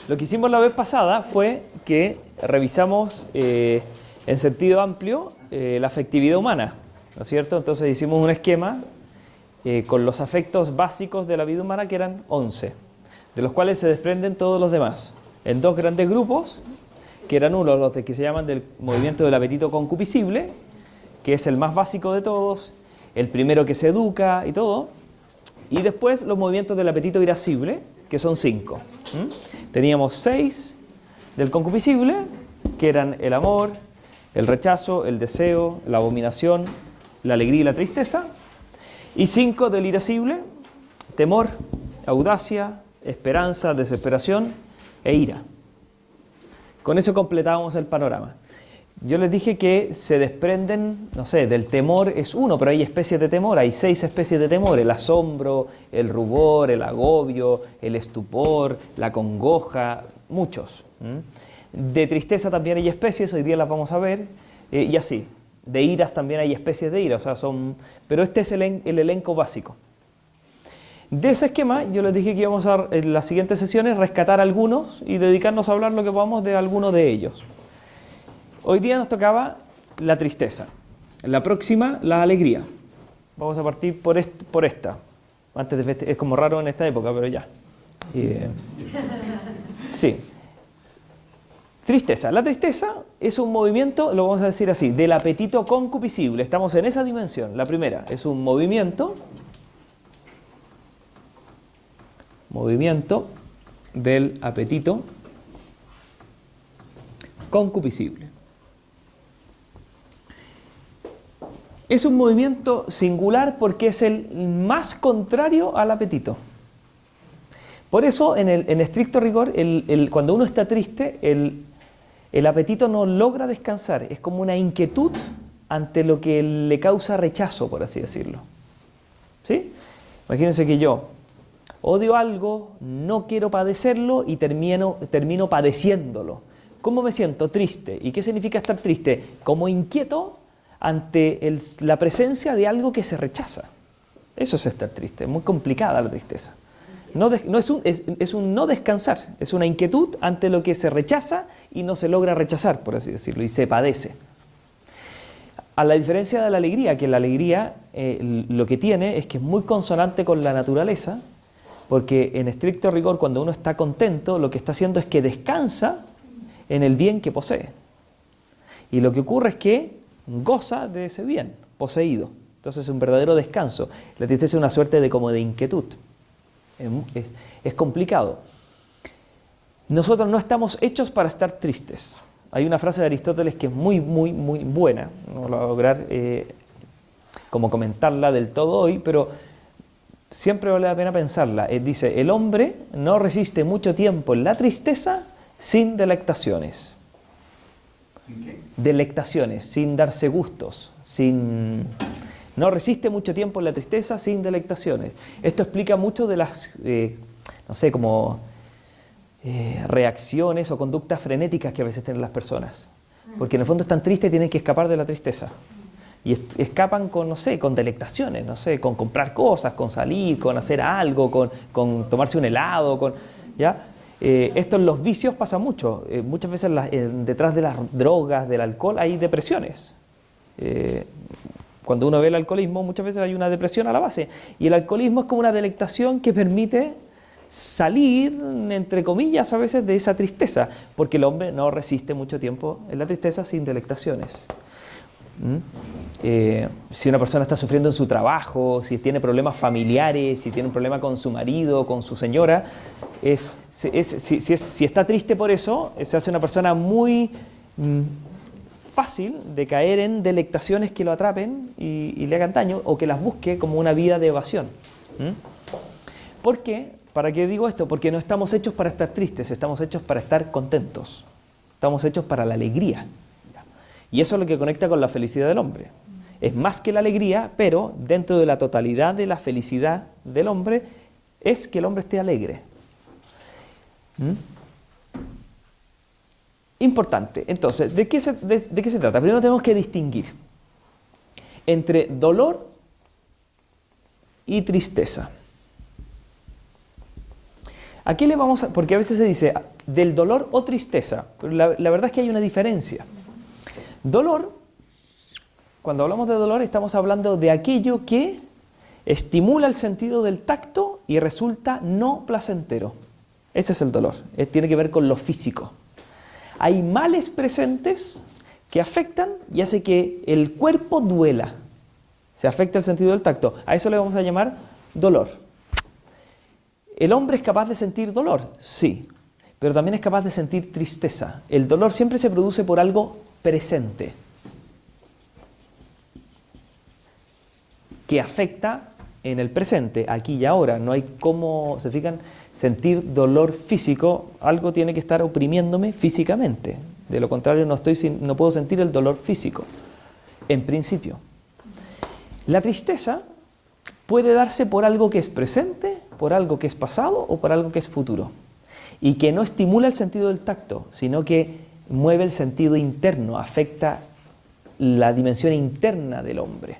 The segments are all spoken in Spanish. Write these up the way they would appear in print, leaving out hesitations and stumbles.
Lo que hicimos la vez pasada fue que revisamos en sentido amplio la afectividad humana, ¿no es cierto? Entonces hicimos un esquema con los afectos básicos de la vida humana, que eran 11, de los cuales se desprenden todos los demás, en dos grandes grupos, que eran uno, los que se llaman del movimiento del apetito concupiscible, que es el más básico de todos, el primero que se educa y todo, y después los movimientos del apetito irascible, que son 5. Teníamos 6 del concupiscible, que eran el amor, el rechazo, el deseo, la abominación, la alegría y la tristeza, y 5 del irascible, temor, audacia, esperanza, desesperación e ira. Con eso completábamos el panorama. Yo les dije que se desprenden, no sé, del temor es uno, pero hay especies de temor, hay 6 especies de temor: el asombro, el rubor, el agobio, el estupor, la congoja, muchos. De tristeza también hay especies, hoy día las vamos a ver, y así. De iras también hay especies de ira, o sea, pero este es el elenco básico. De ese esquema yo les dije que íbamos a, en las siguientes sesiones, rescatar algunos y dedicarnos a hablar lo que podamos de alguno de ellos. Hoy día nos tocaba la tristeza, la próxima la alegría. Vamos a partir por esta. Antes de es como raro en esta época, pero ya. Sí. Tristeza. La tristeza es un movimiento, lo vamos a decir así, del apetito concupiscible. Estamos en esa dimensión. La primera es un movimiento del apetito concupiscible. Es un movimiento singular porque es el más contrario al apetito. Por eso, en estricto rigor, cuando uno está triste, el apetito no logra descansar. Es como una inquietud ante lo que le causa rechazo, por así decirlo. ¿Sí? Imagínense que yo odio algo, no quiero padecerlo y termino padeciéndolo. ¿Cómo me siento? Triste. ¿Y qué significa estar triste? Como inquieto ante la presencia de algo que se rechaza. Eso es estar triste. Es muy complicada la tristeza. Es un no descansar, es una inquietud ante lo que se rechaza y no se logra rechazar, por así decirlo, y se padece. A la diferencia de la alegría, que la alegría lo que tiene es que es muy consonante con la naturaleza, porque en estricto rigor, cuando uno está contento, lo que está haciendo es que descansa en el bien que posee. Y lo que ocurre es que goza de ese bien poseído. Entonces es un verdadero descanso. La tristeza es una suerte de inquietud. Es complicado. Nosotros no estamos hechos para estar tristes. Hay una frase de Aristóteles que es muy, muy, muy buena. No voy a lograr como comentarla del todo hoy, pero siempre vale la pena pensarla. Dice, el hombre no resiste mucho tiempo en la tristeza sin delectaciones. ¿Sin qué? Delectaciones, sin darse gustos, no resiste mucho tiempo en la tristeza sin delectaciones. Esto explica mucho de las, reacciones o conductas frenéticas que a veces tienen las personas. Porque en el fondo están tristes y tienen que escapar de la tristeza. Y escapan con delectaciones, con comprar cosas, con salir, con hacer algo, con tomarse un helado, ¿ya? Esto en los vicios pasa mucho. Muchas veces detrás de las drogas, del alcohol, hay depresiones. Cuando uno ve el alcoholismo, muchas veces hay una depresión a la base. Y el alcoholismo es como una delectación que permite salir, entre comillas, a veces de esa tristeza, porque el hombre no resiste mucho tiempo en la tristeza sin delectaciones. Si una persona está sufriendo en su trabajo, si tiene problemas familiares, si tiene un problema con su marido, con su señora, si está triste por eso, se hace una persona muy fácil de caer en delectaciones que lo atrapen y le hagan daño, o que las busque como una vida de evasión. ¿Por qué? ¿Para qué digo esto? Porque no estamos hechos para estar tristes, estamos hechos para estar contentos. Estamos hechos para la alegría. Y eso es lo que conecta con la felicidad del hombre. Es más que la alegría, pero dentro de la totalidad de la felicidad del hombre es que el hombre esté alegre. Importante. Entonces, ¿de qué se trata? Primero tenemos que distinguir entre dolor y tristeza. ¿A qué le vamos a...? Porque a veces se dice del dolor o tristeza, pero la verdad es que hay una diferencia. Dolor, cuando hablamos de dolor estamos hablando de aquello que estimula el sentido del tacto y resulta no placentero. Ese es el dolor, tiene que ver con lo físico. Hay males presentes que afectan y hace que el cuerpo duela. Se afecta el sentido del tacto. A eso le vamos a llamar dolor. ¿El hombre es capaz de sentir dolor? Sí, pero también es capaz de sentir tristeza. El dolor siempre se produce por algo presente, que afecta en el presente, aquí y ahora. No hay cómo, ¿se fijan? Sentir dolor físico, algo tiene que estar oprimiéndome físicamente. De lo contrario, no puedo sentir el dolor físico, en principio. La tristeza puede darse por algo que es presente, por algo que es pasado o por algo que es futuro. Y que no estimula el sentido del tacto, sino que mueve el sentido interno, afecta la dimensión interna del hombre.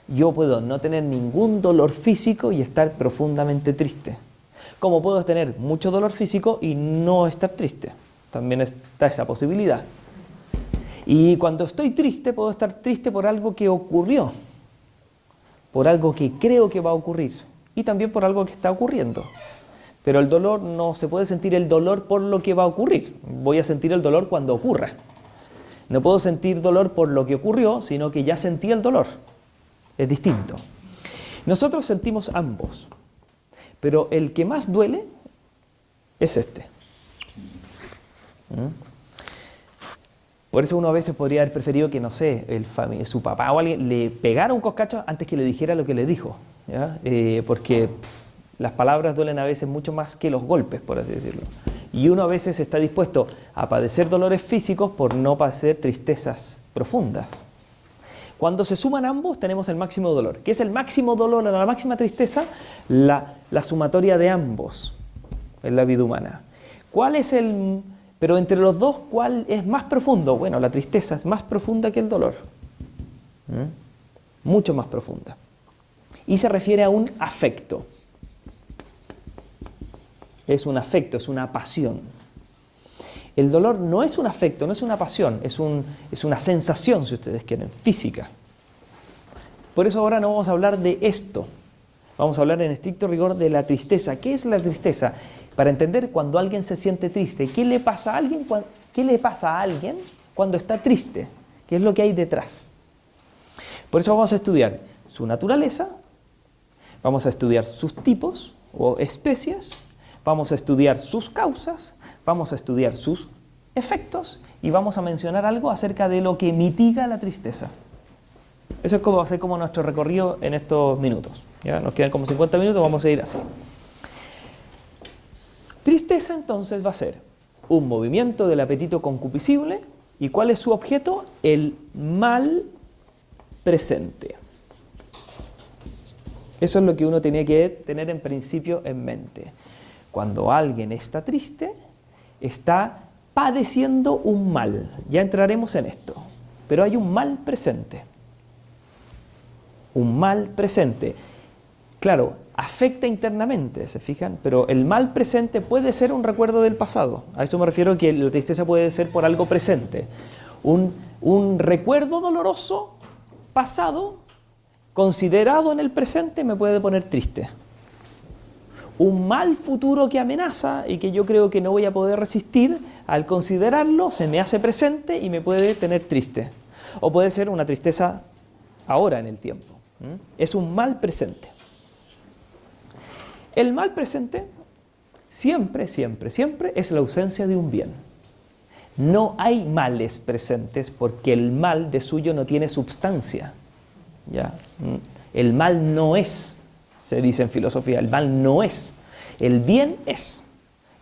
Yo puedo no tener ningún dolor físico y estar profundamente triste. Como puedo tener mucho dolor físico y no estar triste. También está esa posibilidad. Y cuando estoy triste, puedo estar triste por algo que ocurrió, por algo que creo que va a ocurrir y también por algo que está ocurriendo. Pero el dolor, no se puede sentir el dolor por lo que va a ocurrir. Voy a sentir el dolor cuando ocurra. No puedo sentir dolor por lo que ocurrió, sino que ya sentí el dolor. Es distinto. Nosotros sentimos ambos, pero el que más duele es este. Por eso uno a veces podría haber preferido que, no sé, su papá o alguien le pegara un coscacho antes que le dijera lo que le dijo, ¿ya? Porque las palabras duelen a veces mucho más que los golpes, por así decirlo. Y uno a veces está dispuesto a padecer dolores físicos por no padecer tristezas profundas. Cuando se suman ambos tenemos el máximo dolor. ¿Qué es el máximo dolor, la máxima tristeza? La sumatoria de ambos en la vida humana. ¿Cuál es el...? Pero entre los dos, ¿cuál es más profundo? Bueno, la tristeza es más profunda que el dolor. Mucho más profunda. Y se refiere a un afecto. Es un afecto, es una pasión. El dolor no es un afecto, no es una pasión, es una sensación, si ustedes quieren, física. Por eso ahora no vamos a hablar de esto. Vamos a hablar en estricto rigor de la tristeza. ¿Qué es la tristeza? Para entender cuando alguien se siente triste, ¿qué le pasa a alguien cuando está triste? ¿Qué es lo que hay detrás? Por eso vamos a estudiar su naturaleza, vamos a estudiar sus tipos o especies, vamos a estudiar sus causas, vamos a estudiar sus efectos y vamos a mencionar algo acerca de lo que mitiga la tristeza. Eso es como, va a ser como nuestro recorrido en estos minutos. ¿Ya? Nos quedan como 50 minutos, vamos a ir así. Tristeza entonces va a ser un movimiento del apetito concupiscible. ¿Y cuál es su objeto? El mal presente. Eso es lo que uno tenía que tener en principio en mente. Cuando alguien está triste, está padeciendo un mal. Ya entraremos en esto. Pero hay un mal presente. Un mal presente. Claro, afecta internamente, ¿se fijan? Pero el mal presente puede ser un recuerdo del pasado. A eso me refiero, que la tristeza puede ser por algo presente. Un recuerdo doloroso pasado, considerado en el presente, me puede poner triste. Un mal futuro que amenaza y que yo creo que no voy a poder resistir, al considerarlo se me hace presente y me puede tener triste. O puede ser una tristeza ahora en el tiempo. Es un mal presente. El mal presente siempre es la ausencia de un bien. No hay males presentes porque el mal de suyo no tiene substancia. ¿Ya? El mal no es, se dice en filosofía, el mal no es. El bien es.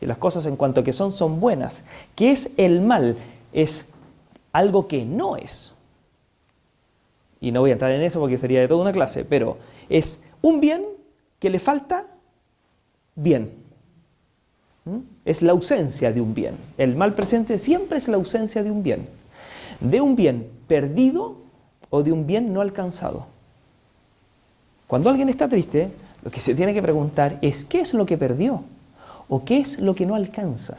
Y las cosas en cuanto que son buenas. ¿Qué es el mal? Es algo que no es. Y no voy a entrar en eso porque sería de toda una clase, pero es un bien que le falta bien. Es la ausencia de un bien. El mal presente siempre es la ausencia de un bien. De un bien perdido o de un bien no alcanzado. Cuando alguien está triste, lo que se tiene que preguntar es ¿qué es lo que perdió? ¿O qué es lo que no alcanza?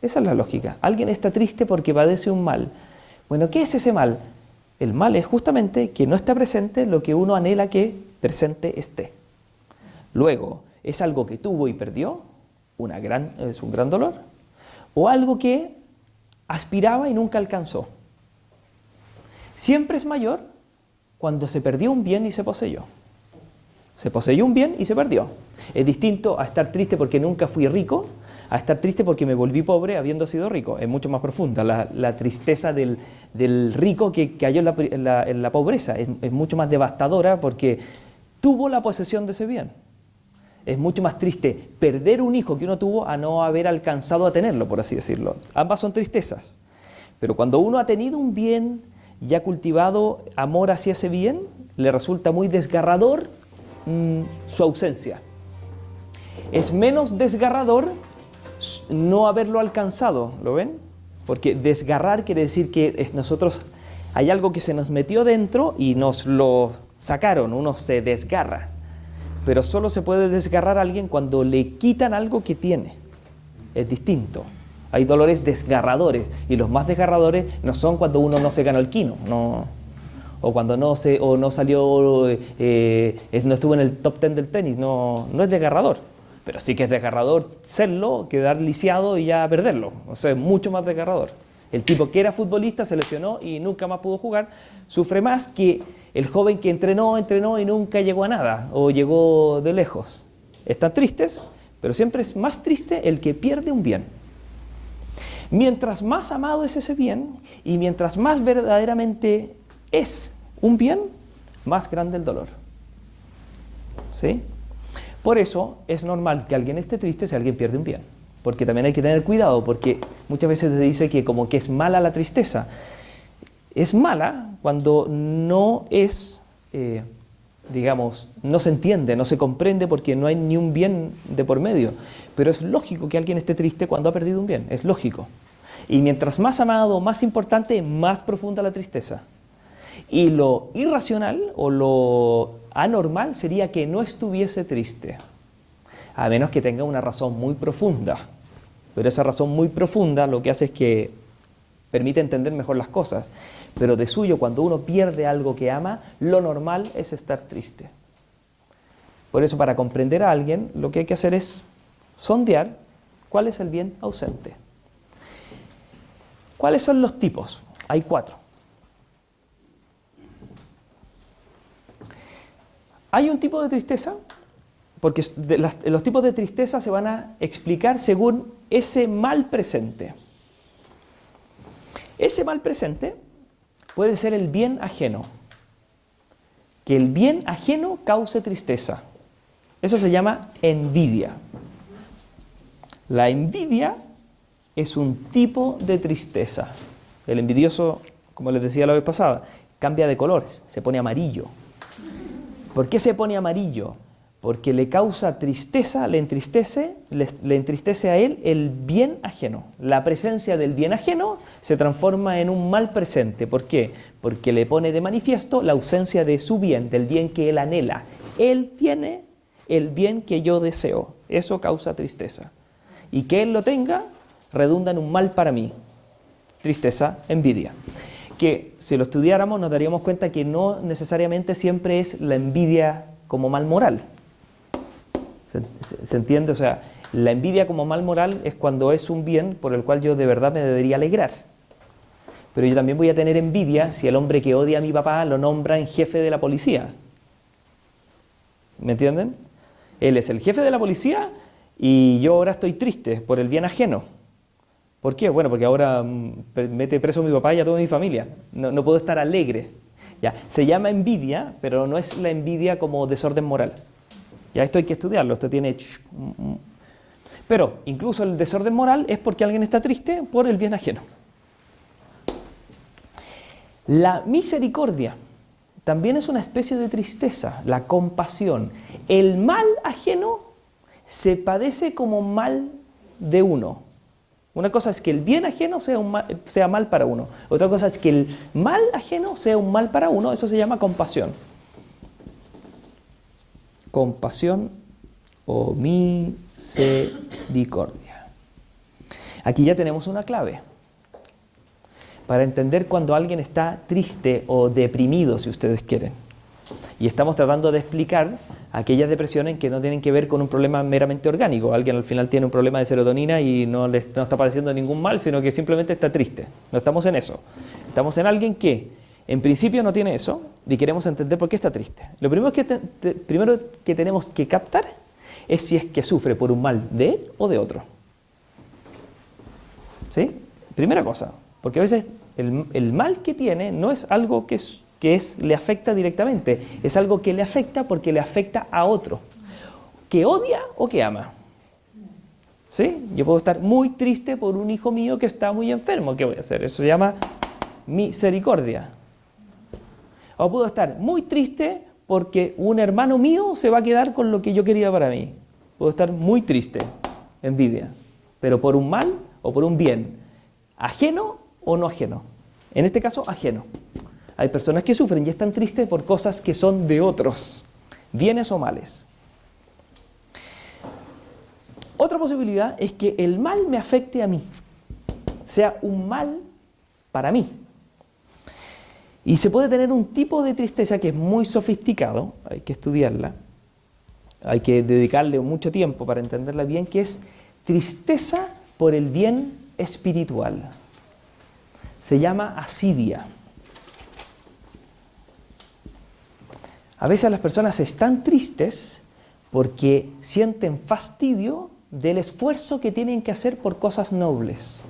Esa es la lógica. Alguien está triste porque padece un mal. Bueno, ¿qué es ese mal? El mal es justamente que no está presente lo que uno anhela que presente esté. Luego, ¿es algo que tuvo y perdió? Es un gran dolor. ¿O algo que aspiraba y nunca alcanzó? Siempre es mayor cuando se perdió un bien y se poseyó. Se poseyó un bien y se perdió. Es distinto a estar triste porque nunca fui rico, a estar triste porque me volví pobre habiendo sido rico. Es mucho más profunda la tristeza del rico que cayó en la pobreza. Es mucho más devastadora porque tuvo la posesión de ese bien. Es mucho más triste perder un hijo que uno tuvo a no haber alcanzado a tenerlo, por así decirlo. Ambas son tristezas. Pero cuando uno ha tenido un bien y ha cultivado amor hacia ese bien, le resulta muy desgarrador su ausencia. Es menos desgarrador no haberlo alcanzado, ¿lo ven? Porque desgarrar quiere decir que nosotros hay algo que se nos metió dentro y nos lo sacaron, uno se desgarra. Pero solo se puede desgarrar a alguien cuando le quitan algo que tiene. Es distinto. Hay dolores desgarradores y los más desgarradores no son cuando uno no se ganó el quino, no, o cuando no salió, no estuvo en el top 10 del tenis, no es desgarrador. Pero sí que es desgarrador serlo, quedar lisiado y ya perderlo. O sea, es mucho más desgarrador. El tipo que era futbolista se lesionó y nunca más pudo jugar, sufre más que el joven que entrenó y nunca llegó a nada o llegó de lejos. Están tristes, pero siempre es más triste el que pierde un bien. Mientras más amado es ese bien y mientras más verdaderamente es un bien, más grande el dolor. ¿Sí? Por eso es normal que alguien esté triste si alguien pierde un bien. Porque también hay que tener cuidado, porque muchas veces se dice que como que es mala la tristeza. Es mala cuando no es, no se entiende, no se comprende porque no hay ni un bien de por medio. Pero es lógico que alguien esté triste cuando ha perdido un bien, es lógico. Y mientras más amado, más importante, más profunda la tristeza. Y lo irracional o lo anormal sería que no estuviese triste, a menos que tenga una razón muy profunda. Pero esa razón muy profunda lo que hace es que permite entender mejor las cosas. Pero de suyo, cuando uno pierde algo que ama, lo normal es estar triste. Por eso, para comprender a alguien, lo que hay que hacer es sondear cuál es el bien ausente. ¿Cuáles son los tipos? Hay 4. Hay un tipo de tristeza, porque los tipos de tristeza se van a explicar según ese mal presente. Ese mal presente puede ser el bien ajeno. Que el bien ajeno cause tristeza. Eso se llama envidia. La envidia es un tipo de tristeza. El envidioso, como les decía la vez pasada, cambia de colores, se pone amarillo. ¿Por qué se pone amarillo? Porque le causa tristeza, le entristece a él el bien ajeno. La presencia del bien ajeno se transforma en un mal presente. ¿Por qué? Porque le pone de manifiesto la ausencia de su bien, del bien que él anhela. Él tiene el bien que yo deseo. Eso causa tristeza. Y que él lo tenga redunda en un mal para mí. Tristeza, envidia. Que si lo estudiáramos nos daríamos cuenta que no necesariamente siempre es la envidia como mal moral. ¿Se entiende? O sea, la envidia como mal moral es cuando es un bien por el cual yo de verdad me debería alegrar. Pero yo también voy a tener envidia si el hombre que odia a mi papá lo nombra en jefe de la policía. ¿Me entienden? Él es el jefe de la policía y yo ahora estoy triste por el bien ajeno. ¿Por qué? Bueno, porque ahora mete preso a mi papá y a toda mi familia. No puedo estar alegre. Ya, se llama envidia, pero no es la envidia como desorden moral. Ya esto hay que estudiarlo, esto tiene... Pero incluso el desorden moral es porque alguien está triste por el bien ajeno. La misericordia también es una especie de tristeza, la compasión. El mal ajeno se padece como mal de uno. Una cosa es que el bien ajeno sea mal para uno. Otra cosa es que el mal ajeno sea un mal para uno. Eso se llama compasión. Compasión o misericordia. Aquí ya tenemos una clave para entender cuando alguien está triste o deprimido, si ustedes quieren. Y estamos tratando de explicar aquellas depresiones que no tienen que ver con un problema meramente orgánico. Alguien al final tiene un problema de serotonina y no está padeciendo ningún mal, sino que simplemente está triste. No estamos en eso. Estamos en alguien que en principio no tiene eso y queremos entender por qué está triste. Lo primero que tenemos que captar es si es que sufre por un mal de él o de otro. ¿Sí? Primera cosa, porque a veces el mal que tiene no es algo que le afecta directamente, es algo que le afecta porque le afecta a otro, que odia o que ama. ¿Sí? Yo puedo estar muy triste por un hijo mío que está muy enfermo. ¿Qué voy a hacer? Eso se llama misericordia. O puedo estar muy triste porque un hermano mío se va a quedar con lo que yo quería para mí. Puedo estar muy triste, envidia, pero por un mal o por un bien, ajeno o no ajeno. En este caso, ajeno. Hay personas que sufren y están tristes por cosas que son de otros, bienes o males. Otra posibilidad es que el mal me afecte a mí, sea un mal para mí. Y se puede tener un tipo de tristeza que es muy sofisticado, hay que estudiarla, hay que dedicarle mucho tiempo para entenderla bien, que es tristeza por el bien espiritual. Se llama asidia. A veces las personas están tristes porque sienten fastidio del esfuerzo que tienen que hacer por cosas nobles.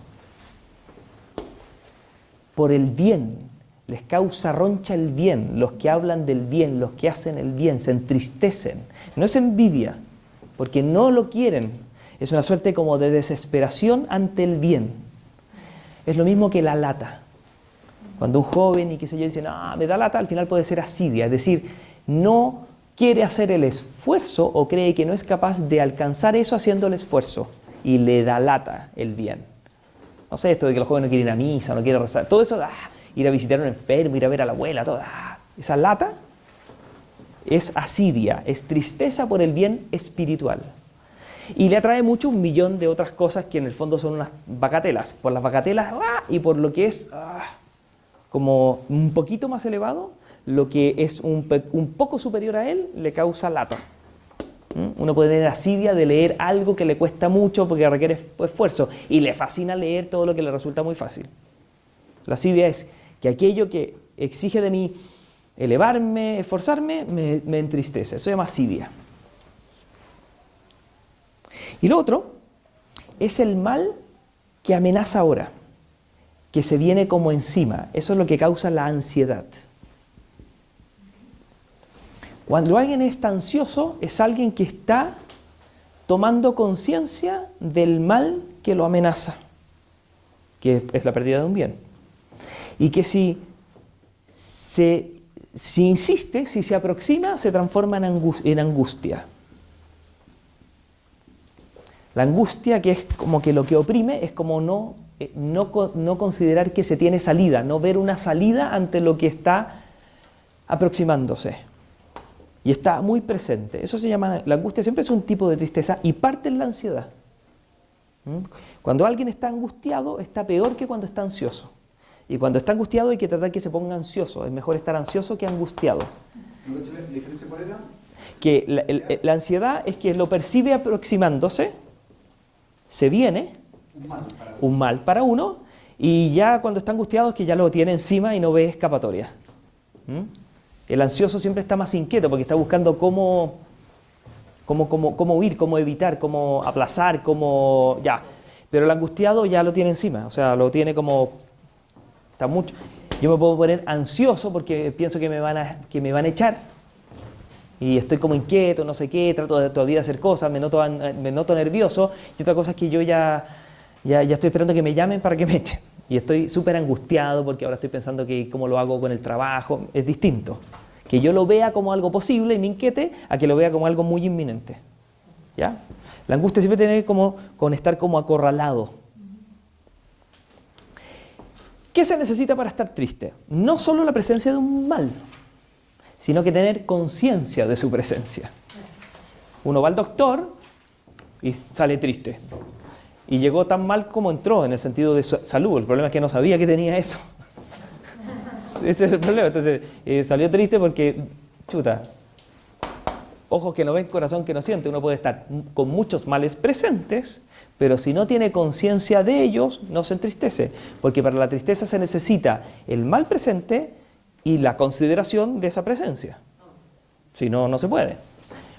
Por el bien. Les causa roncha el bien. Los que hablan del bien, los que hacen el bien, se entristecen. No es envidia, porque no lo quieren. Es una suerte como de desesperación ante el bien. Es lo mismo que la lata. Cuando un joven y qué sé yo dice, no, me da lata, al final puede ser asidia. Es decir, no quiere hacer el esfuerzo o cree que no es capaz de alcanzar eso haciendo el esfuerzo y le da lata el bien. No sé, esto de que los jóvenes no quieren ir a misa, no quieren rezar, todo eso, ir a visitar a un enfermo, ir a ver a la abuela, todo, esa lata es asidia, es tristeza por el bien espiritual. Y le atrae mucho un millón de otras cosas que en el fondo son unas bagatelas. Por las bagatelas y por lo que es como un poquito más elevado, lo que es un poco superior a él le causa lata. Uno puede tener asidia de leer algo que le cuesta mucho porque requiere esfuerzo y le fascina leer todo lo que le resulta muy fácil. La asidia es que aquello que exige de mí elevarme, esforzarme, me entristece. Eso se llama asidia. Y lo otro es el mal que amenaza ahora, que se viene como encima. Eso es lo que causa la ansiedad. Cuando alguien está ansioso, es alguien que está tomando conciencia del mal que lo amenaza, que es la pérdida de un bien. Y que si insiste, si se aproxima, se transforma en angustia. La angustia, que es como que lo que oprime, es como no considerar que se tiene salida, no ver una salida ante lo que está aproximándose. Y está muy presente. Eso se llama, la angustia siempre es un tipo de tristeza y parte en la ansiedad. Cuando alguien está angustiado, está peor que cuando está ansioso. Y cuando está angustiado hay que tratar que se ponga ansioso. Es mejor estar ansioso que angustiado. ¿La diferencia cuál era? Que la ansiedad es que lo percibe aproximándose, se viene, un mal para uno, y ya cuando está angustiado es que ya lo tiene encima y no ve escapatoria. El ansioso siempre está más inquieto porque está buscando cómo huir, cómo evitar, cómo aplazar, Pero el angustiado ya lo tiene encima, o sea, lo tiene como... Está mucho. Yo me puedo poner ansioso porque pienso que me van a echar y estoy como inquieto, no sé qué, trato de todavía hacer cosas, me noto nervioso, y otra cosa es que yo ya estoy esperando que me llamen para que me echen. Y estoy súper angustiado porque ahora estoy pensando que cómo lo hago con el trabajo. Es distinto. Que yo lo vea como algo posible y me inquiete a que lo vea como algo muy inminente. ¿Ya? La angustia siempre tiene como con estar como acorralado. ¿Qué se necesita para estar triste? No solo la presencia de un mal, sino que tener conciencia de su presencia. Uno va al doctor y sale triste. Y llegó tan mal como entró en el sentido de salud. El problema es que no sabía que tenía eso. Ese es el problema. Entonces salió triste porque, chuta, ojos que no ven, corazón que no siente. Uno puede estar con muchos males presentes, pero si no tiene conciencia de ellos, no se entristece. Porque para la tristeza se necesita el mal presente y la consideración de esa presencia. Si no, no se puede.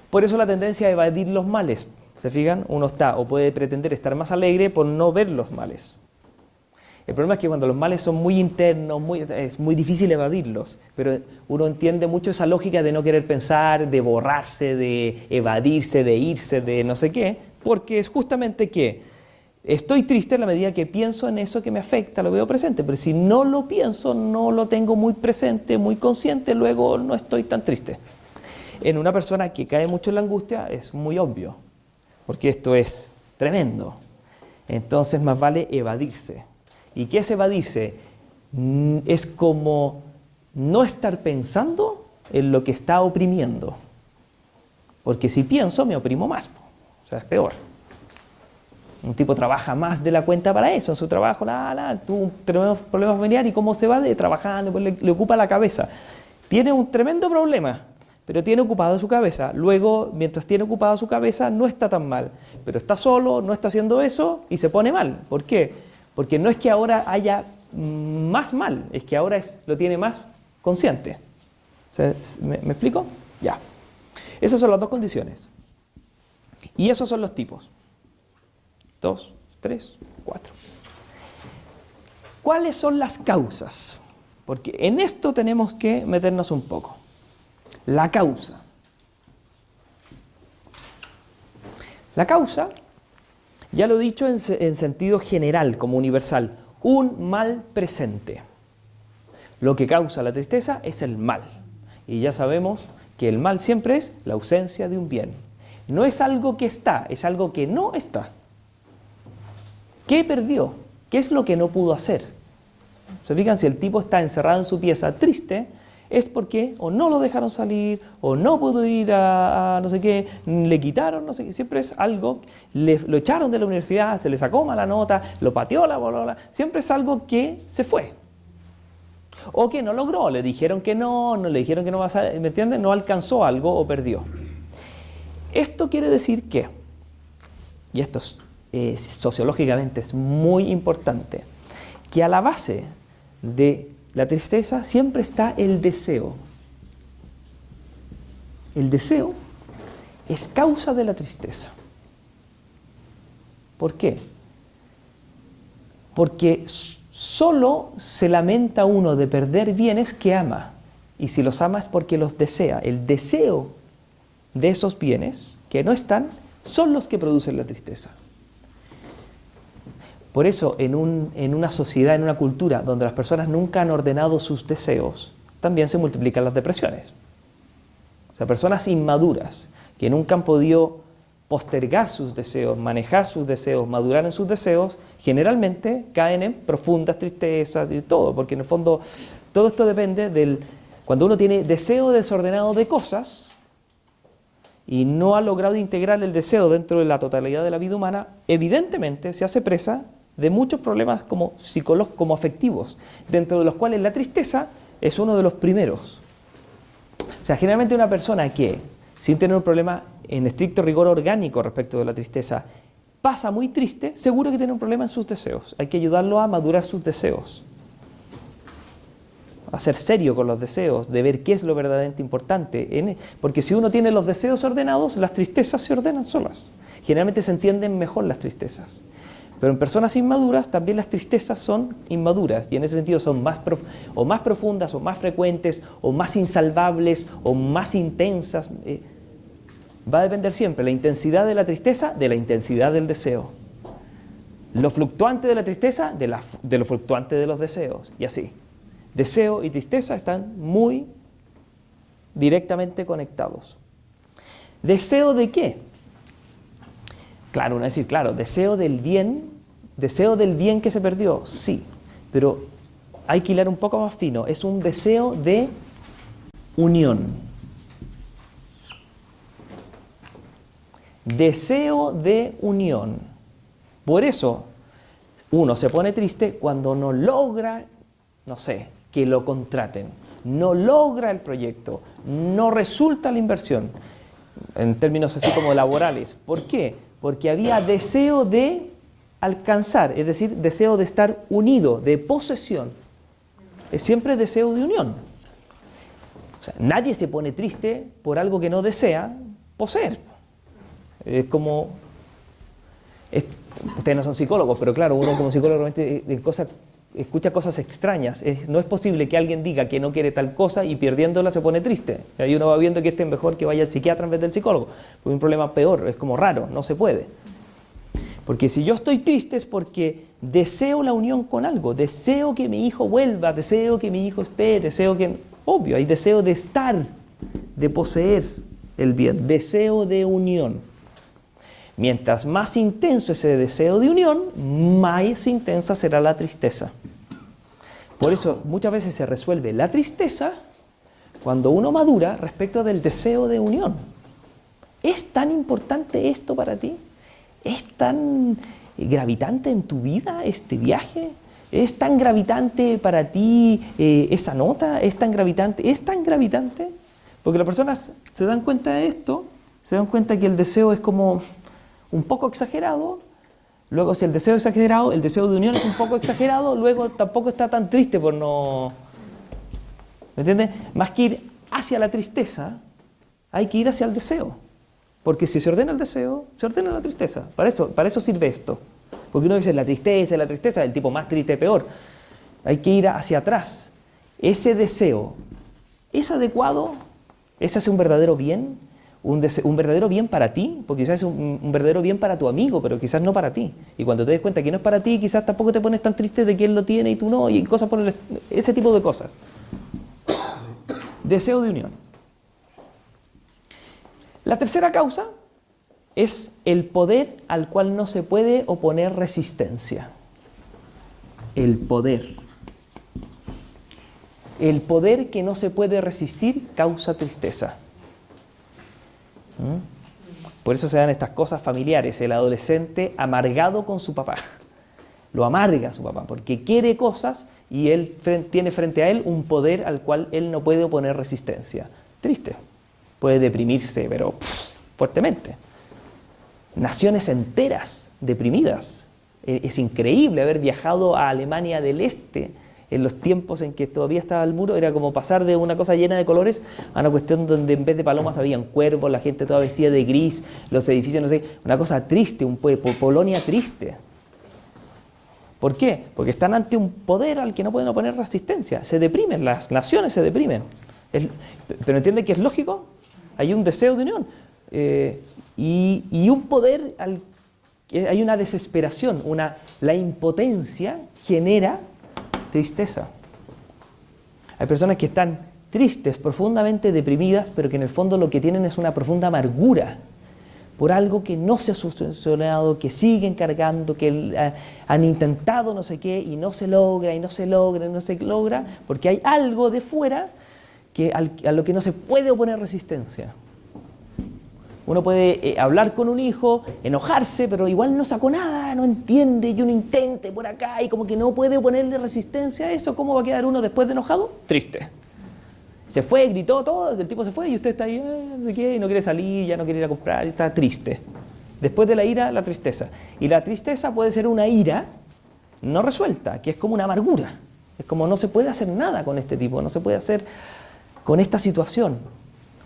Por eso la tendencia a evadir los males. ¿Se fijan? Uno está o puede pretender estar más alegre por no ver los males. El problema es que cuando los males son muy internos, es muy difícil evadirlos, pero uno entiende mucho esa lógica de no querer pensar, de borrarse, de evadirse, de irse, de no sé qué, porque es justamente que estoy triste en la medida que pienso en eso que me afecta, lo veo presente, pero si no lo pienso, no lo tengo muy presente, muy consciente, luego no estoy tan triste. En una persona que cae mucho en la angustia es muy obvio, porque esto es tremendo. Entonces más vale evadirse. ¿Y qué es evadirse? Es como no estar pensando en lo que está oprimiendo. Porque si pienso, me oprimo más. O sea, es peor. Un tipo trabaja más de la cuenta para eso. En su trabajo, tuvo tremendos problemas familiares. ¿Y cómo se va? Trabajando, pues le ocupa la cabeza. Tiene un tremendo problema, pero tiene ocupada su cabeza. Luego, mientras tiene ocupada su cabeza, no está tan mal. Pero está solo, no está haciendo eso y se pone mal. ¿Por qué? Porque no es que ahora haya más mal, es que ahora lo tiene más consciente. ¿Me explico? Ya. Esas son las dos condiciones. Y esos son los tipos. 2, 3, 4. ¿Cuáles son las causas? Porque en esto tenemos que meternos un poco. La causa. La causa, ya lo he dicho en sentido general, como universal, un mal presente. Lo que causa la tristeza es el mal. Y ya sabemos que el mal siempre es la ausencia de un bien. No es algo que está, es algo que no está. ¿Qué perdió? ¿Qué es lo que no pudo hacer? ¿Se fijan? Si el tipo está encerrado en su pieza triste, es porque o no lo dejaron salir, o no pudo ir a no sé qué, le quitaron, no sé qué, siempre es algo, lo echaron de la universidad, se le sacó mala nota, lo pateó la bolola, siempre es algo que se fue. O que no logró, le dijeron que no le dijeron que no va a salir, ¿me entienden? No alcanzó algo o perdió. Esto quiere decir que, y esto sociológicamente es muy importante, que a la base de la tristeza siempre está el deseo. El deseo es causa de la tristeza. ¿Por qué? Porque solo se lamenta uno de perder bienes que ama. Y si los ama es porque los desea. El deseo de esos bienes que no están son los que producen la tristeza. Por eso, en una sociedad, en una cultura donde las personas nunca han ordenado sus deseos, también se multiplican las depresiones. O sea, personas inmaduras que nunca han podido postergar sus deseos, manejar sus deseos, madurar en sus deseos, generalmente caen en profundas tristezas y todo, porque en el fondo todo esto depende del... Cuando uno tiene deseo desordenado de cosas y no ha logrado integrar el deseo dentro de la totalidad de la vida humana, evidentemente se hace presa de muchos problemas como psicológicos, como afectivos, dentro de los cuales la tristeza es uno de los primeros. O sea, generalmente una persona que, sin tener un problema en estricto rigor orgánico respecto de la tristeza, pasa muy triste, seguro que tiene un problema en sus deseos. Hay que ayudarlo a madurar sus deseos, a ser serio con los deseos, de ver qué es lo verdaderamente importante. Porque si uno tiene los deseos ordenados, las tristezas se ordenan solas. Generalmente se entienden mejor las tristezas. Pero en personas inmaduras también las tristezas son inmaduras y en ese sentido son más profundas o más frecuentes o más insalvables o más intensas. Va a depender siempre la intensidad de la tristeza de la intensidad del deseo. Lo fluctuante de la tristeza de lo fluctuante de los deseos y así. Deseo y tristeza están muy directamente conectados. ¿Deseo de qué? Claro, uno va a decir, claro, deseo del bien que se perdió, sí, pero hay que hilar un poco más fino, es un deseo de unión. deseo de unión. Por eso uno se pone triste cuando no logra, no sé, que lo contraten, no logra el proyecto, no resulta la inversión, en términos así como laborales. ¿Por qué? Porque había deseo de alcanzar, es decir, deseo de estar unido, de posesión. Es siempre deseo de unión. O sea, nadie se pone triste por algo que no desea poseer. Es como... ustedes no son psicólogos, pero claro, uno como psicólogo realmente escucha cosas extrañas. No es posible que alguien diga que no quiere tal cosa y perdiéndola se pone triste. Ahí uno va viendo que es mejor que vaya al psiquiatra en vez del psicólogo. Porque un problema peor, es como raro, no se puede. Porque si yo estoy triste es porque deseo la unión con algo, deseo que mi hijo vuelva, deseo que mi hijo esté, deseo que... Obvio, hay deseo de estar, de poseer el bien, deseo de unión. Mientras más intenso ese deseo de unión, más intensa será la tristeza. Por eso muchas veces se resuelve la tristeza cuando uno madura respecto del deseo de unión. ¿Es tan importante esto para ti? ¿Es tan gravitante en tu vida este viaje? ¿Es tan gravitante para ti esa nota? ¿Es tan gravitante? ¿Es tan gravitante? Porque las personas se dan cuenta de esto, se dan cuenta que el deseo es como un poco exagerado. Luego, si el deseo es exagerado, el deseo de unión es un poco exagerado, luego tampoco está tan triste por no... ¿Me entiendes? Más que ir hacia la tristeza, hay que ir hacia el deseo. Porque si se ordena el deseo, se ordena la tristeza. Para eso sirve esto. Porque uno dice la tristeza, el tipo más triste, peor. Hay que ir hacia atrás. Ese deseo, ¿es adecuado? ¿Ese hace un verdadero bien? Un verdadero bien para ti, porque quizás es un verdadero bien para tu amigo, pero quizás no para ti. Y cuando te des cuenta que no es para ti, quizás tampoco te pones tan triste de que él lo tiene y tú no, y cosas por ese tipo de cosas. Deseo de unión. La tercera causa es el poder al cual no se puede oponer resistencia. El poder. El poder que no se puede resistir causa tristeza. Por eso se dan estas cosas familiares. El adolescente amargado con su papá. Lo amarga a su papá porque quiere cosas y él tiene frente a él un poder al cual él no puede oponer resistencia. Triste. Puede deprimirse, pero fuertemente. Naciones enteras deprimidas. Es increíble haber viajado a Alemania del Este en los tiempos en que todavía estaba el muro. Era como pasar de una cosa llena de colores a una cuestión donde en vez de palomas habían cuervos, la gente toda vestida de gris, los edificios, no sé, una cosa triste, Polonia triste. ¿Por qué? Porque están ante un poder al que no pueden oponer resistencia. Se deprimen, las naciones se deprimen. Pero ¿entienden que es lógico? Hay un deseo de unión y un poder, hay una desesperación, la impotencia genera tristeza. Hay personas que están tristes, profundamente deprimidas, pero que en el fondo lo que tienen es una profunda amargura por algo que no se ha solucionado, que siguen cargando, que han intentado no sé qué y no se logra, y no se logra, y no se logra, porque hay algo de fuera a lo que no se puede oponer resistencia. Uno puede hablar con un hijo, enojarse, pero igual no sacó nada, no entiende, y uno intente por acá y como que no puede ponerle resistencia a eso. ¿Cómo va a quedar uno después de enojado? Triste. Se fue, gritó todo, el tipo se fue y usted está ahí, no sé qué, y no quiere salir, ya no quiere ir a comprar, y está triste. Después de la ira, la tristeza. Y la tristeza puede ser una ira no resuelta, que es como una amargura. Es como no se puede hacer nada con este tipo, no se puede hacer con esta situación.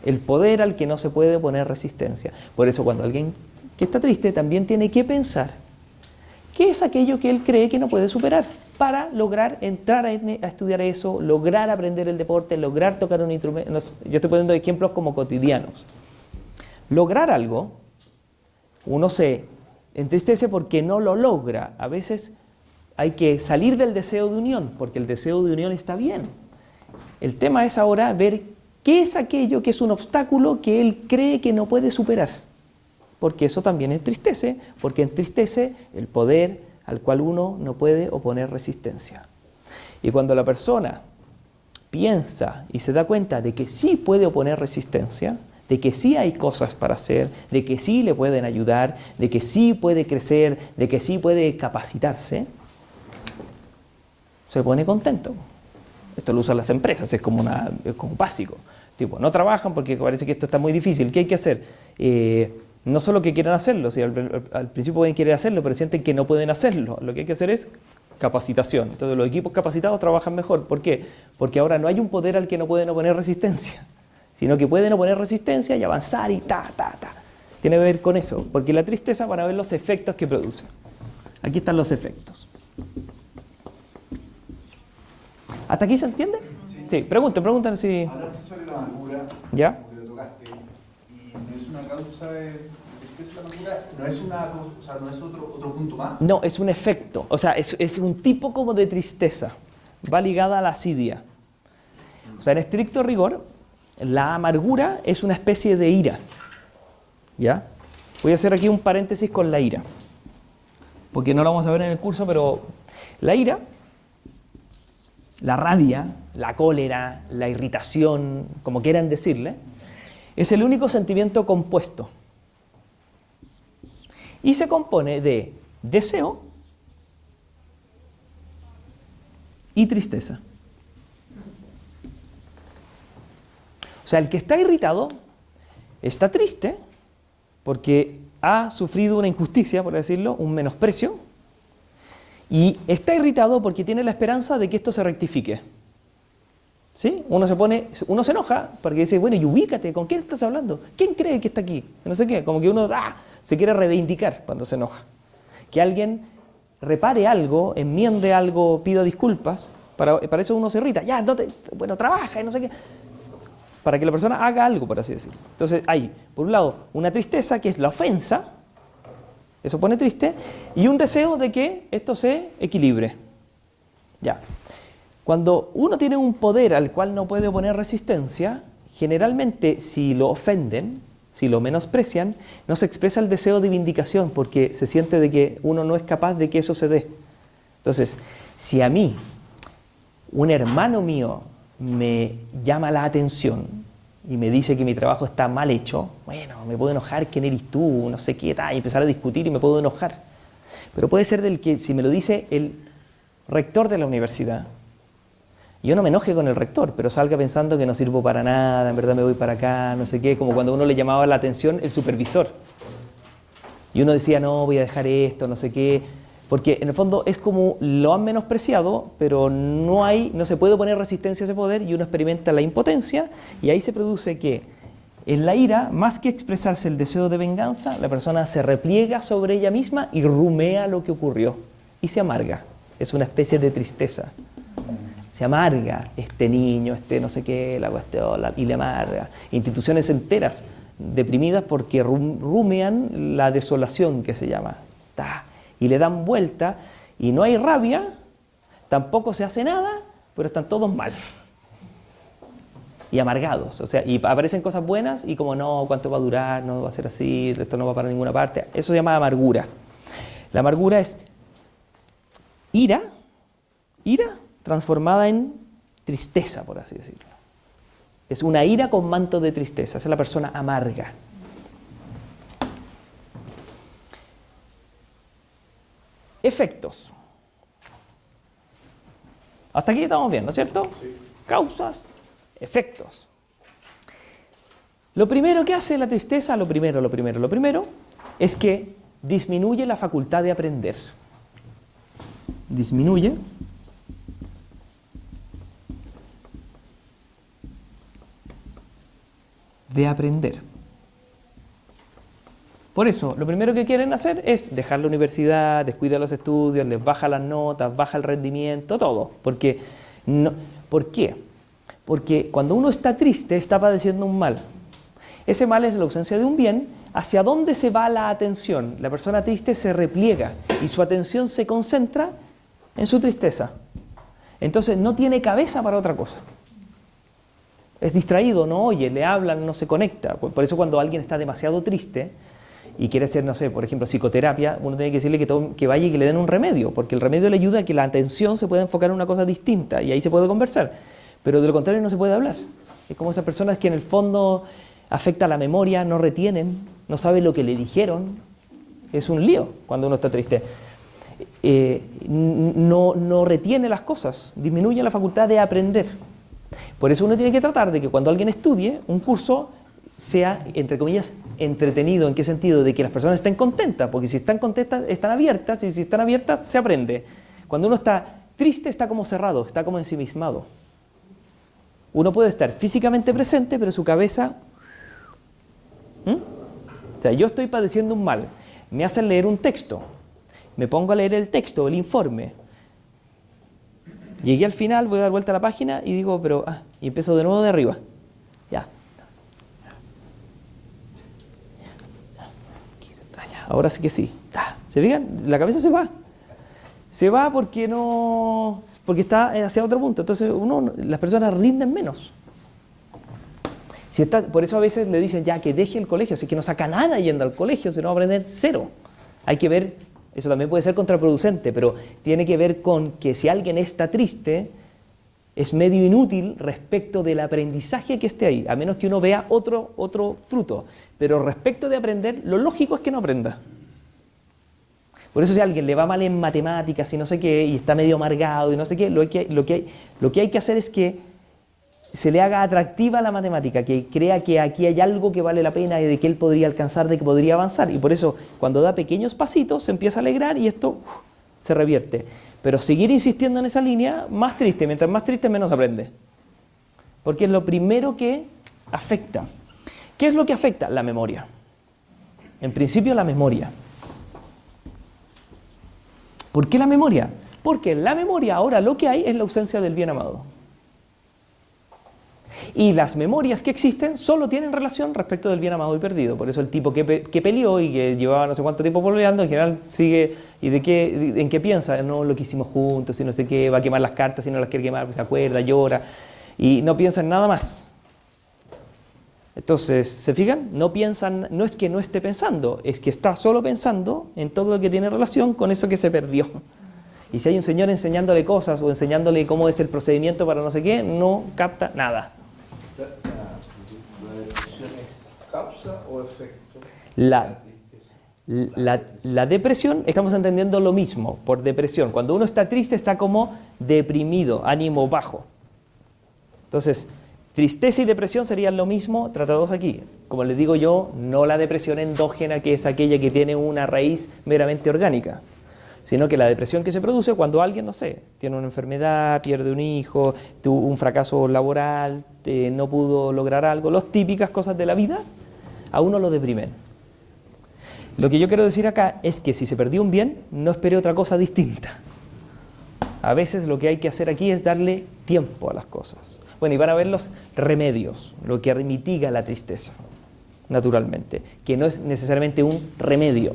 El poder al que no se puede poner resistencia. Por eso cuando alguien que está triste también tiene que pensar qué es aquello que él cree que no puede superar para lograr entrar a estudiar eso, lograr aprender el deporte, lograr tocar un instrumento. Yo estoy poniendo ejemplos como cotidianos. Lograr algo, uno se entristece porque no lo logra. A veces hay que salir del deseo de unión, porque el deseo de unión está bien. El tema es ahora ver qué es aquello que es un obstáculo que él cree que no puede superar. Porque eso también entristece, porque entristece el poder al cual uno no puede oponer resistencia. Y cuando la persona piensa y se da cuenta de que sí puede oponer resistencia, de que sí hay cosas para hacer, de que sí le pueden ayudar, de que sí puede crecer, de que sí puede capacitarse, se pone contento. Esto lo usan las empresas, es como básico. Tipo, no trabajan porque parece que esto está muy difícil. ¿Qué hay que hacer? No solo que quieran hacerlo, si al principio pueden querer hacerlo, pero sienten que no pueden hacerlo. Lo que hay que hacer es capacitación. Entonces los equipos capacitados trabajan mejor. ¿Por qué? Porque ahora no hay un poder al que no pueden oponer resistencia, sino que pueden oponer resistencia y avanzar y Tiene que ver con eso, porque la tristeza van a ver los efectos que produce. Aquí están los efectos. ¿Hasta aquí se entiende? Sí, pregunten si... Hablaste sobre la amargura, ¿Ya? como que lo tocaste, y no es una causa de tristeza la amargura, no es una, o sea, no es otro punto más. No, es un efecto, o sea, es un tipo como de tristeza, va ligada a la asidia. O sea, en estricto rigor, la amargura es una especie de ira, ¿ya? Voy a hacer aquí un paréntesis con la ira, porque no lo vamos a ver en el curso, pero la ira, la rabia, la cólera, la irritación, como quieran decirle, es el único sentimiento compuesto. Y se compone de deseo y tristeza. O sea, el que está irritado está triste porque ha sufrido una injusticia, por decirlo, un menosprecio, y está irritado porque tiene la esperanza de que esto se rectifique. ¿Sí? Uno se enoja porque dice, bueno, y ubícate, ¿con quién estás hablando? ¿Quién cree que está aquí? No sé qué, como que uno se quiere reivindicar cuando se enoja. Que alguien repare algo, enmiende algo, pida disculpas, para eso uno se irrita. Ya, bueno, trabaja y no sé qué. Para que la persona haga algo, por así decirlo. Entonces hay, por un lado, una tristeza que es la ofensa, eso pone triste, y un deseo de que esto se equilibre. Ya. Cuando uno tiene un poder al cual no puede oponer resistencia, generalmente si lo ofenden, si lo menosprecian, no se expresa el deseo de vindicación porque se siente de que uno no es capaz de que eso se dé. Entonces, si a mí, un hermano mío, me llama la atención y me dice que mi trabajo está mal hecho, bueno, me puedo enojar, ¿quién eres tú? No sé qué, y empezar a discutir y me puedo enojar. Pero puede ser del que, si me lo dice el rector de la universidad, yo no me enoje con el rector, pero salga pensando que no sirvo para nada, en verdad me voy para acá, no sé qué, como cuando uno le llamaba la atención el supervisor. Y uno decía, no, voy a dejar esto, no sé qué, porque en el fondo es como lo han menospreciado, pero no se puede poner resistencia a ese poder y uno experimenta la impotencia y ahí se produce que en la ira, más que expresarse el deseo de venganza, la persona se repliega sobre ella misma y rumea lo que ocurrió y se amarga. Es una especie de tristeza. Se amarga este niño, no sé qué, la cuestión, y le amarga. Instituciones enteras deprimidas porque rumean la desolación que se llama. Y le dan vuelta y no hay rabia, tampoco se hace nada, pero están todos mal. Y amargados. O sea, y aparecen cosas buenas y como no, ¿cuánto va a durar? No va a ser así, esto no va para ninguna parte. Eso se llama amargura. La amargura es ira transformada en tristeza, por así decirlo. Es una ira con manto de tristeza, esa es la persona amarga. Efectos. Hasta aquí estamos bien, ¿no es cierto? Sí. Causas, efectos. Lo primero que hace la tristeza, lo primero, es que disminuye la facultad de aprender. Disminuye de aprender. Por eso, lo primero que quieren hacer es dejar la universidad, descuidar los estudios, les baja las notas, baja el rendimiento, todo. ¿Por qué? Porque cuando uno está triste, está padeciendo un mal. Ese mal es la ausencia de un bien. ¿Hacia dónde se va la atención? La persona triste se repliega y su atención se concentra en su tristeza. Entonces no tiene cabeza para otra cosa. Es distraído, no oye, le hablan, no se conecta. Por eso cuando alguien está demasiado triste y quiere hacer, no sé, por ejemplo, psicoterapia, uno tiene que decirle que vaya y que le den un remedio, porque el remedio le ayuda a que la atención se pueda enfocar en una cosa distinta y ahí se puede conversar. Pero de lo contrario no se puede hablar. Es como esas personas que en el fondo afecta la memoria, no retienen, no sabe lo que le dijeron. Es un lío cuando uno está triste. No retiene las cosas, disminuye la facultad de aprender. Por eso uno tiene que tratar de que cuando alguien estudie un curso sea, entre comillas, entretenido. ¿En qué sentido? De que las personas estén contentas, porque si están contentas, están abiertas, y si están abiertas, se aprende. Cuando uno está triste, está como cerrado, está como ensimismado. Uno puede estar físicamente presente, pero su cabeza... O sea, yo estoy padeciendo un mal, me hacen leer un texto, me pongo a leer el texto, el informe. Llegué al final, voy a dar vuelta a la página y digo, pero... y empiezo de nuevo de arriba. Ya. Ahora sí que sí. ¿Se fijan? La cabeza se va. Se va porque está hacia otro punto. Entonces las personas rinden menos. Por eso a veces le dicen ya que deje el colegio, así que no saca nada yendo al colegio, sino va a aprender cero. Hay que ver, eso también puede ser contraproducente, pero tiene que ver con que si alguien está triste, es medio inútil respecto del aprendizaje que esté ahí, a menos que uno vea otro fruto. Pero respecto de aprender, lo lógico es que no aprenda. Por eso si a alguien le va mal en matemáticas y no sé qué, y está medio amargado y no sé qué, lo que hay que hacer es que se le haga atractiva la matemática, que crea que aquí hay algo que vale la pena y de que él podría alcanzar, de que podría avanzar. Y por eso cuando da pequeños pasitos se empieza a alegrar y esto se revierte. Pero seguir insistiendo en esa línea, más triste. Mientras más triste, menos aprende. Porque es lo primero que afecta. ¿Qué es lo que afecta? La memoria. En principio, la memoria. ¿Por qué la memoria? Porque en la memoria ahora lo que hay es la ausencia del bien amado. Y las memorias que existen solo tienen relación respecto del bien amado y perdido. Por eso el tipo que peleó y que llevaba no sé cuánto tiempo peleando, en general sigue, ¿y en qué piensa? No, lo que hicimos juntos y no sé qué, va a quemar las cartas y no las quiere quemar, pues se acuerda, llora, y no piensa en nada más. Entonces, ¿se fijan? No piensan, no es que no esté pensando, es que está solo pensando en todo lo que tiene relación con eso que se perdió. Y si hay un señor enseñándole cosas o enseñándole cómo es el procedimiento para no sé qué, no capta nada. ¿La depresión es causa o efecto? La depresión, estamos entendiendo lo mismo por depresión. Cuando uno está triste está como deprimido, ánimo bajo. Entonces, tristeza y depresión serían lo mismo tratados aquí. Como les digo yo, no la depresión endógena, que es aquella que tiene una raíz meramente orgánica, sino que la depresión que se produce cuando alguien, no sé, tiene una enfermedad, pierde un hijo, tuvo un fracaso laboral, no pudo lograr algo, las típicas cosas de la vida, a uno lo deprimen. Lo que yo quiero decir acá es que si se perdió un bien, no espere otra cosa distinta. A veces lo que hay que hacer aquí es darle tiempo a las cosas. Bueno, y van a ver los remedios, lo que mitiga la tristeza, naturalmente, que no es necesariamente un remedio,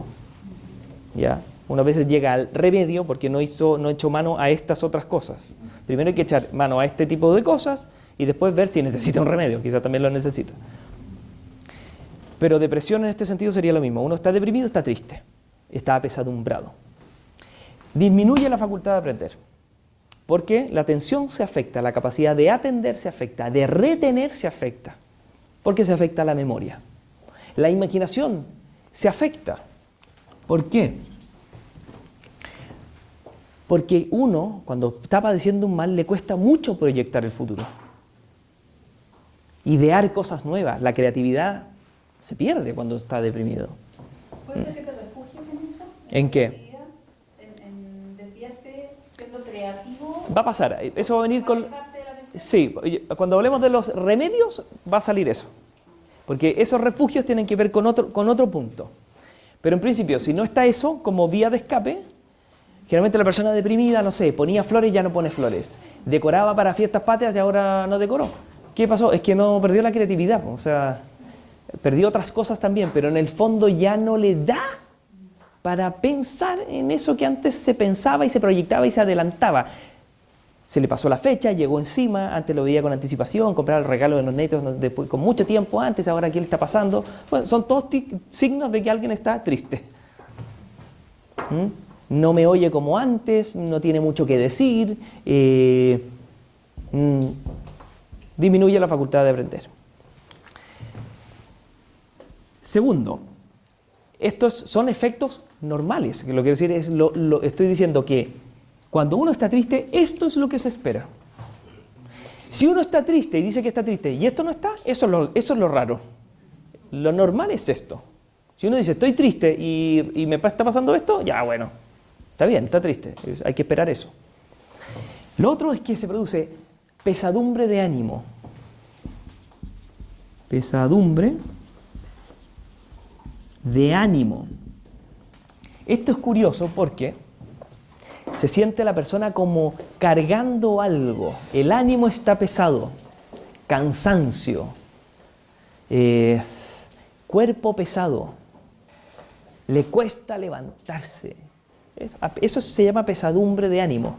¿ya? Uno a veces llega al remedio porque no echó mano a estas otras cosas. Primero hay que echar mano a este tipo de cosas y después ver si necesita un remedio, quizás también lo necesita. Pero depresión en este sentido sería lo mismo. Uno está deprimido, está triste, está apesadumbrado. Disminuye la facultad de aprender, porque la atención se afecta, la capacidad de atender se afecta, de retener se afecta, porque se afecta la memoria. La imaginación se afecta. ¿Por qué? Porque uno, cuando está padeciendo un mal, le cuesta mucho proyectar el futuro. Idear cosas nuevas. La creatividad se pierde cuando está deprimido. ¿Puede ser que te refugies en eso? ¿En qué? En desviarte siendo creativo. Va a pasar. Eso va a venir con... Sí, cuando hablemos de los remedios, va a salir eso. Porque esos refugios tienen que ver con otro punto. Pero en principio, si no está eso como vía de escape... Generalmente la persona deprimida, no sé, ponía flores y ya no pone flores. Decoraba para fiestas patrias y ahora no decoró. ¿Qué pasó? Es que no perdió la creatividad, o sea, perdió otras cosas también, pero en el fondo ya no le da para pensar en eso que antes se pensaba y se proyectaba y se adelantaba. Se le pasó la fecha, llegó encima, antes lo veía con anticipación, compraba el regalo de los netos después, con mucho tiempo antes, ahora ¿qué le está pasando? Bueno, son todos signos de que alguien está triste. No me oye como antes, no tiene mucho que decir, disminuye la facultad de aprender. Segundo, estos son efectos normales. Lo que quiero decir es, estoy diciendo que cuando uno está triste, esto es lo que se espera. Si uno está triste y dice que está triste y esto no está, eso es lo raro. Lo normal es esto. Si uno dice estoy triste y me está pasando esto, ya bueno, está bien, está triste, hay que esperar eso. Lo otro es que se produce pesadumbre de ánimo. Pesadumbre de ánimo. Esto es curioso porque se siente la persona como cargando algo. El ánimo está pesado, cansancio, cuerpo pesado, le cuesta levantarse. Eso se llama pesadumbre de ánimo.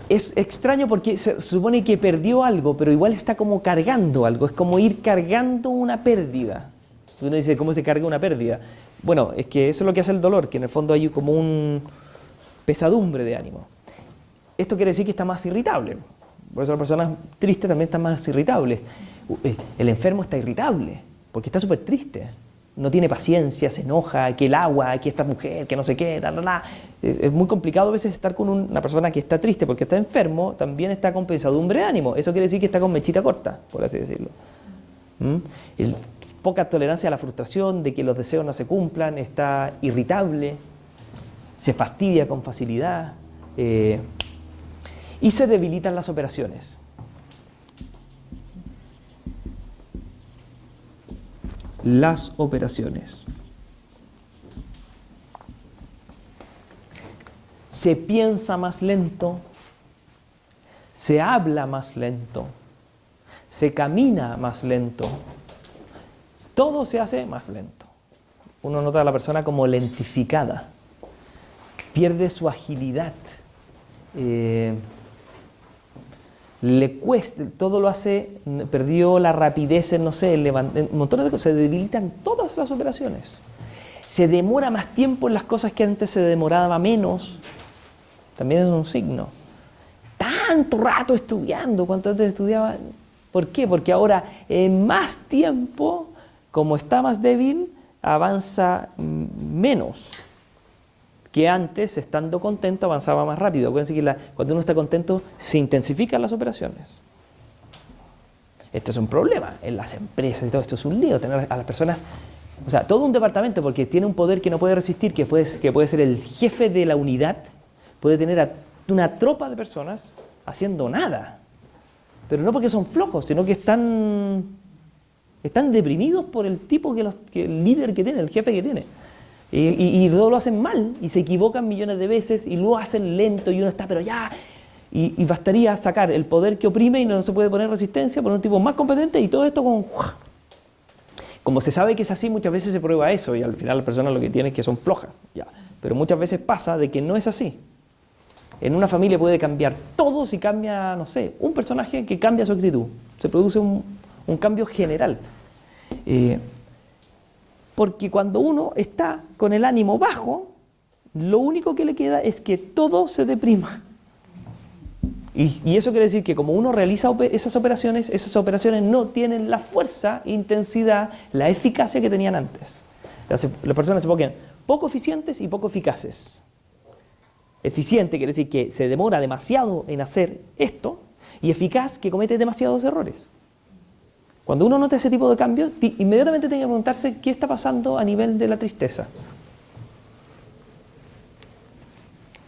Es extraño porque se supone que perdió algo, pero igual está como cargando algo. Es como ir cargando una pérdida. Uno dice, ¿cómo se carga una pérdida? Bueno, es que eso es lo que hace el dolor, que en el fondo hay como una pesadumbre de ánimo. Esto quiere decir que está más irritable. Por eso las personas tristes también están más irritables. El enfermo está irritable, porque está súper triste. No tiene paciencia, se enoja, que el agua, que esta mujer, que no sé qué, Es muy complicado a veces estar con una persona que está triste porque está enfermo, también está con pesadumbre de ánimo. Eso quiere decir que está con mechita corta, por así decirlo. Poca tolerancia a la frustración, de que los deseos no se cumplan, está irritable, se fastidia con facilidad y se debilitan las operaciones. Las operaciones. Se piensa más lento, se habla más lento, se camina más lento, todo se hace más lento. Uno nota a la persona como lentificada, pierde su agilidad, le cuesta, todo lo hace, perdió la rapidez en, no sé, un montón de cosas, se debilitan todas las operaciones. Se demora más tiempo en las cosas que antes se demoraba menos, también es un signo. Tanto rato estudiando, cuanto antes estudiaba. ¿Por qué? Porque ahora en más tiempo, como está más débil, avanza menos. Que antes, estando contento, avanzaba más rápido. Acuérdense que cuando uno está contento, se intensifican las operaciones. Esto es un problema en las empresas y todo esto es un lío, tener a las personas, o sea, todo un departamento, porque tiene un poder que no puede resistir, que puede ser el jefe de la unidad, puede tener a una tropa de personas haciendo nada. Pero no porque son flojos, sino que están deprimidos por el tipo el líder que tiene, el jefe que tiene. Y todo lo hacen mal, y se equivocan millones de veces, y lo hacen lento, y uno está, pero ya, y bastaría sacar el poder que oprime y no se puede poner resistencia por un tipo más competente, y todo esto como se sabe que es así, muchas veces se prueba eso, y al final las personas lo que tienen es que son flojas, ya. Pero muchas veces pasa de que no es así. En una familia puede cambiar todo si cambia, no sé, un personaje que cambia su actitud, se produce un cambio general. Porque cuando uno está con el ánimo bajo, lo único que le queda es que todo se deprima. Y eso quiere decir que como uno realiza esas operaciones no tienen la fuerza, intensidad, la eficacia que tenían antes. Las personas se ponen poco eficientes y poco eficaces. Eficiente quiere decir que se demora demasiado en hacer esto, y eficaz que comete demasiados errores. Cuando uno nota ese tipo de cambios, inmediatamente tiene que preguntarse qué está pasando a nivel de la tristeza.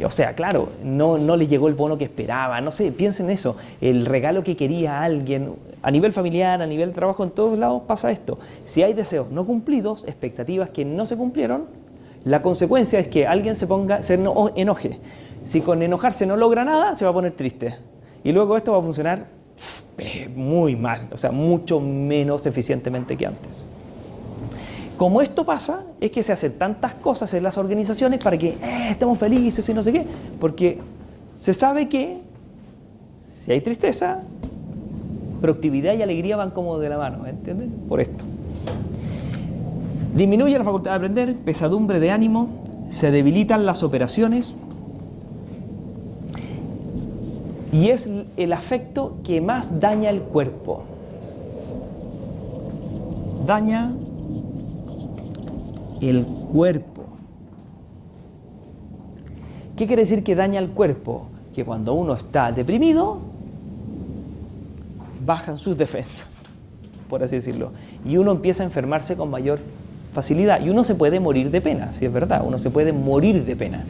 O sea, claro, no le llegó el bono que esperaba, no sé, piensen en eso, el regalo que quería alguien, a nivel familiar, a nivel de trabajo, en todos lados pasa esto. Si hay deseos no cumplidos, expectativas que no se cumplieron, la consecuencia es que alguien se enoje. Si con enojarse no logra nada, se va a poner triste. Y luego esto va a funcionar muy mal, o sea, mucho menos eficientemente que antes. Como esto pasa, es que se hacen tantas cosas en las organizaciones para que estemos felices y no sé qué, porque se sabe que si hay tristeza, productividad y alegría van como de la mano, ¿entienden? Por esto. Disminuye la facultad de aprender, pesadumbre de ánimo, se debilitan las operaciones y es el afecto que más daña el cuerpo. Daña el cuerpo. ¿Qué quiere decir que daña el cuerpo? Que cuando uno está deprimido, bajan sus defensas, por así decirlo, y uno empieza a enfermarse con mayor facilidad, y uno se puede morir de pena, si es verdad, uno se puede morir de pena.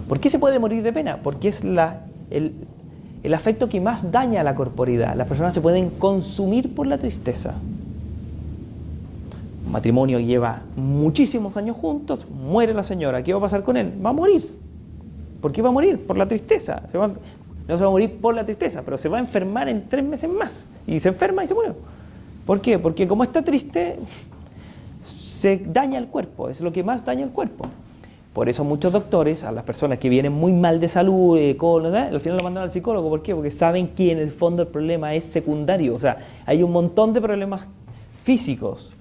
¿Por qué se puede morir de pena? Porque es el afecto que más daña a la corporeidad. Las personas se pueden consumir por la tristeza. Un matrimonio lleva muchísimos años juntos, muere la señora, ¿qué va a pasar con él? Va a morir. ¿Por qué va a morir? Por la tristeza. No se va a morir por la tristeza, pero se va a enfermar en 3 meses más. Y se enferma y se muere. ¿Por qué? Porque como está triste, se daña el cuerpo, es lo que más daña el cuerpo. Por eso muchos doctores, a las personas que vienen muy mal de salud, al final lo mandan al psicólogo. ¿Por qué? Porque saben que en el fondo el problema es secundario. O sea, hay un montón de problemas físicos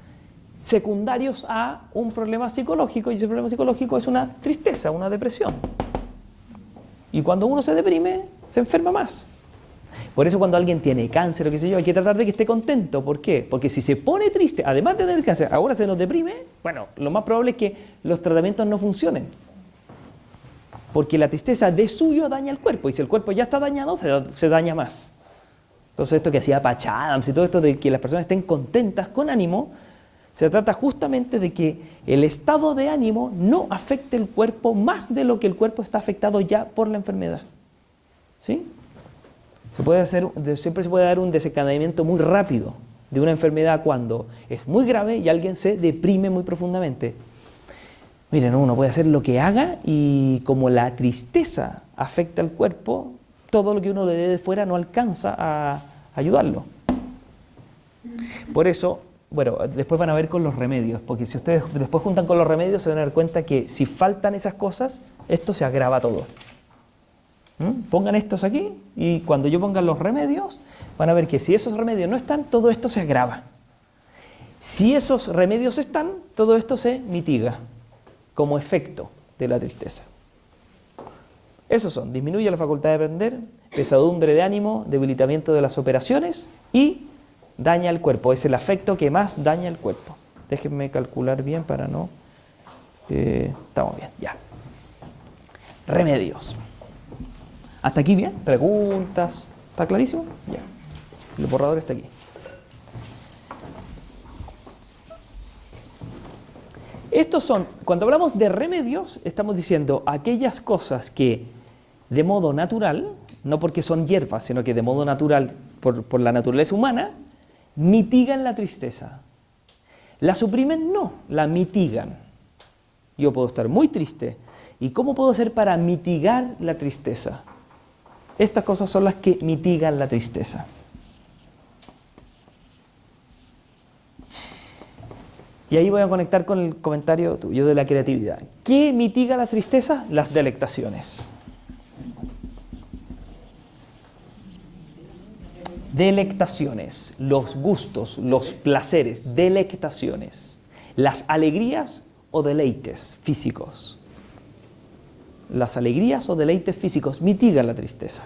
secundarios a un problema psicológico, y ese problema psicológico es una tristeza, una depresión. Y cuando uno se deprime, se enferma más. Por eso cuando alguien tiene cáncer o qué sé yo, hay que tratar de que esté contento. ¿Por qué? Porque si se pone triste, además de tener cáncer, ahora se nos deprime, bueno, lo más probable es que los tratamientos no funcionen. Porque la tristeza de suyo daña el cuerpo, y si el cuerpo ya está dañado, se daña más. Entonces esto que hacía Patch Adams y todo esto de que las personas estén contentas, con ánimo, se trata justamente de que el estado de ánimo no afecte el cuerpo más de lo que el cuerpo está afectado ya por la enfermedad. ¿Sí? Siempre se puede dar un desencadenamiento muy rápido de una enfermedad cuando es muy grave y alguien se deprime muy profundamente. Miren, uno puede hacer lo que haga, y como la tristeza afecta al cuerpo, todo lo que uno le dé de fuera no alcanza a ayudarlo. Por eso, bueno, después van a ver con los remedios, porque si ustedes después juntan con los remedios se van a dar cuenta que si faltan esas cosas, esto se agrava todo. Pongan estos aquí, y cuando yo ponga los remedios, van a ver que si esos remedios no están, todo esto se agrava. Si esos remedios están, todo esto se mitiga como efecto de la tristeza. Esos son: disminuye la facultad de aprender, pesadumbre de ánimo, debilitamiento de las operaciones y daña el cuerpo. Es el afecto que más daña el cuerpo. Déjenme calcular bien para no... estamos bien, ya. Remedios. ¿Hasta aquí bien? ¿Preguntas? ¿Está clarísimo? Ya. El borrador está aquí. Estos son, cuando hablamos de remedios, estamos diciendo aquellas cosas que de modo natural, no porque son hierbas, sino que de modo natural, por la naturaleza humana, mitigan la tristeza. La suprimen, no, la mitigan. Yo puedo estar muy triste. ¿Y cómo puedo hacer para mitigar la tristeza? Estas cosas son las que mitigan la tristeza. Y ahí voy a conectar con el comentario tuyo de la creatividad. ¿Qué mitiga la tristeza? Las delectaciones. Delectaciones, los gustos, los placeres, delectaciones. Las alegrías o deleites físicos. Las alegrías o deleites físicos mitigan la tristeza.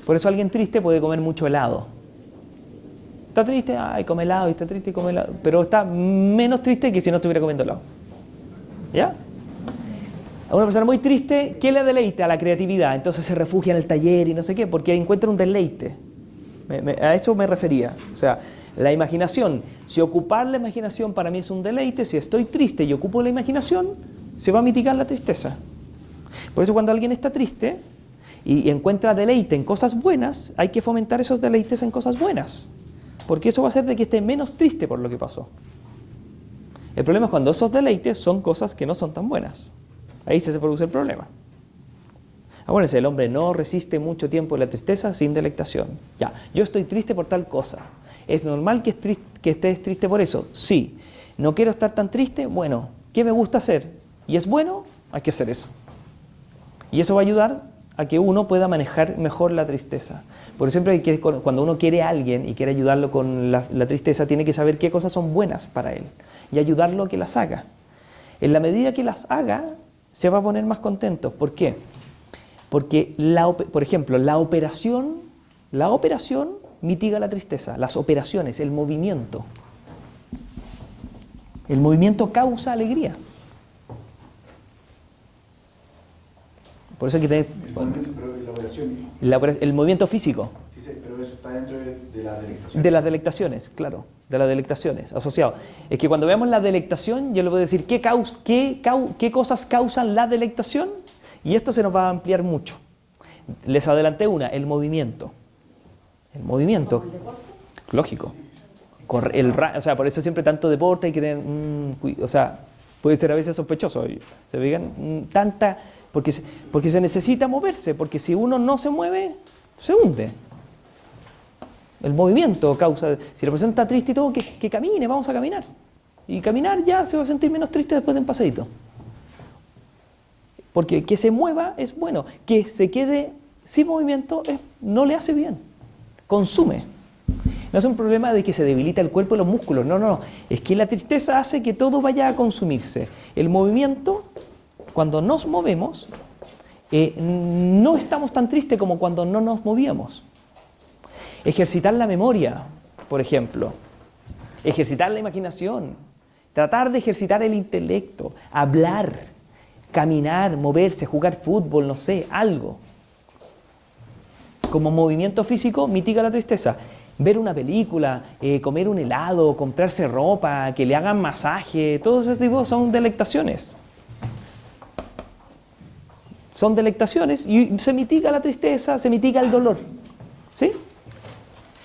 Por eso alguien triste puede comer mucho helado. Está triste, ay, come helado, y está triste y come helado. Pero está menos triste que si no estuviera comiendo helado. ¿Ya? A una persona muy triste, ¿qué le deleita? La creatividad. Entonces se refugia en el taller y no sé qué, porque encuentra un deleite. A eso me refería. O sea, la imaginación. Si ocupar la imaginación para mí es un deleite, si estoy triste y ocupo la imaginación, se va a mitigar la tristeza. Por eso cuando alguien está triste y encuentra deleite en cosas buenas, hay que fomentar esos deleites en cosas buenas, porque eso va a hacer de que esté menos triste por lo que pasó. El problema es cuando esos deleites son cosas que no son tan buenas. Ahí se produce el problema. Acuérdense, el hombre no resiste mucho tiempo la tristeza sin delectación. Ya, yo estoy triste por tal cosa. ¿Es normal que estés triste por eso? Sí. ¿No quiero estar tan triste? Bueno, ¿qué me gusta hacer? Y es bueno, hay que hacer eso. Y eso va a ayudar a que uno pueda manejar mejor la tristeza. Por siempre cuando uno quiere a alguien y quiere ayudarlo con la tristeza, tiene que saber qué cosas son buenas para él y ayudarlo a que las haga. En la medida que las haga, se va a poner más contento. ¿Por qué? Porque, por ejemplo, la operación mitiga la tristeza. Las operaciones, el movimiento. El movimiento causa alegría. Por eso hay que tener... El movimiento, pero la operación. El movimiento físico. Sí, sí, pero eso está dentro de la delectación. De las delectaciones, claro. De las delectaciones, asociado. Es que cuando veamos la delectación, yo le voy a decir qué cosas causan la delectación, y esto se nos va a ampliar mucho. Les adelanté una, el movimiento. El movimiento. Lógico. O sea, por eso siempre tanto deporte hay que tener... o sea, puede ser a veces sospechoso. ¿Se fijan? Porque se necesita moverse, porque si uno no se mueve, se hunde. El movimiento causa... Si la persona está triste y todo, que camine, vamos a caminar. Y caminar ya se va a sentir menos triste después de un paseíto. Porque que se mueva es bueno. Que se quede sin movimiento no le hace bien. Consume. No es un problema de que se debilita el cuerpo y los músculos. No. Es que la tristeza hace que todo vaya a consumirse. El movimiento, cuando nos movemos, no estamos tan tristes como cuando no nos movíamos. Ejercitar la memoria, por ejemplo. Ejercitar la imaginación. Tratar de ejercitar el intelecto. Hablar, caminar, moverse, jugar fútbol, no sé, algo. Como movimiento físico mitiga la tristeza. Ver una película, comer un helado, comprarse ropa, que le hagan masaje, todo ese tipo son delectaciones. Son delectaciones y se mitiga la tristeza, se mitiga el dolor. ¿Sí?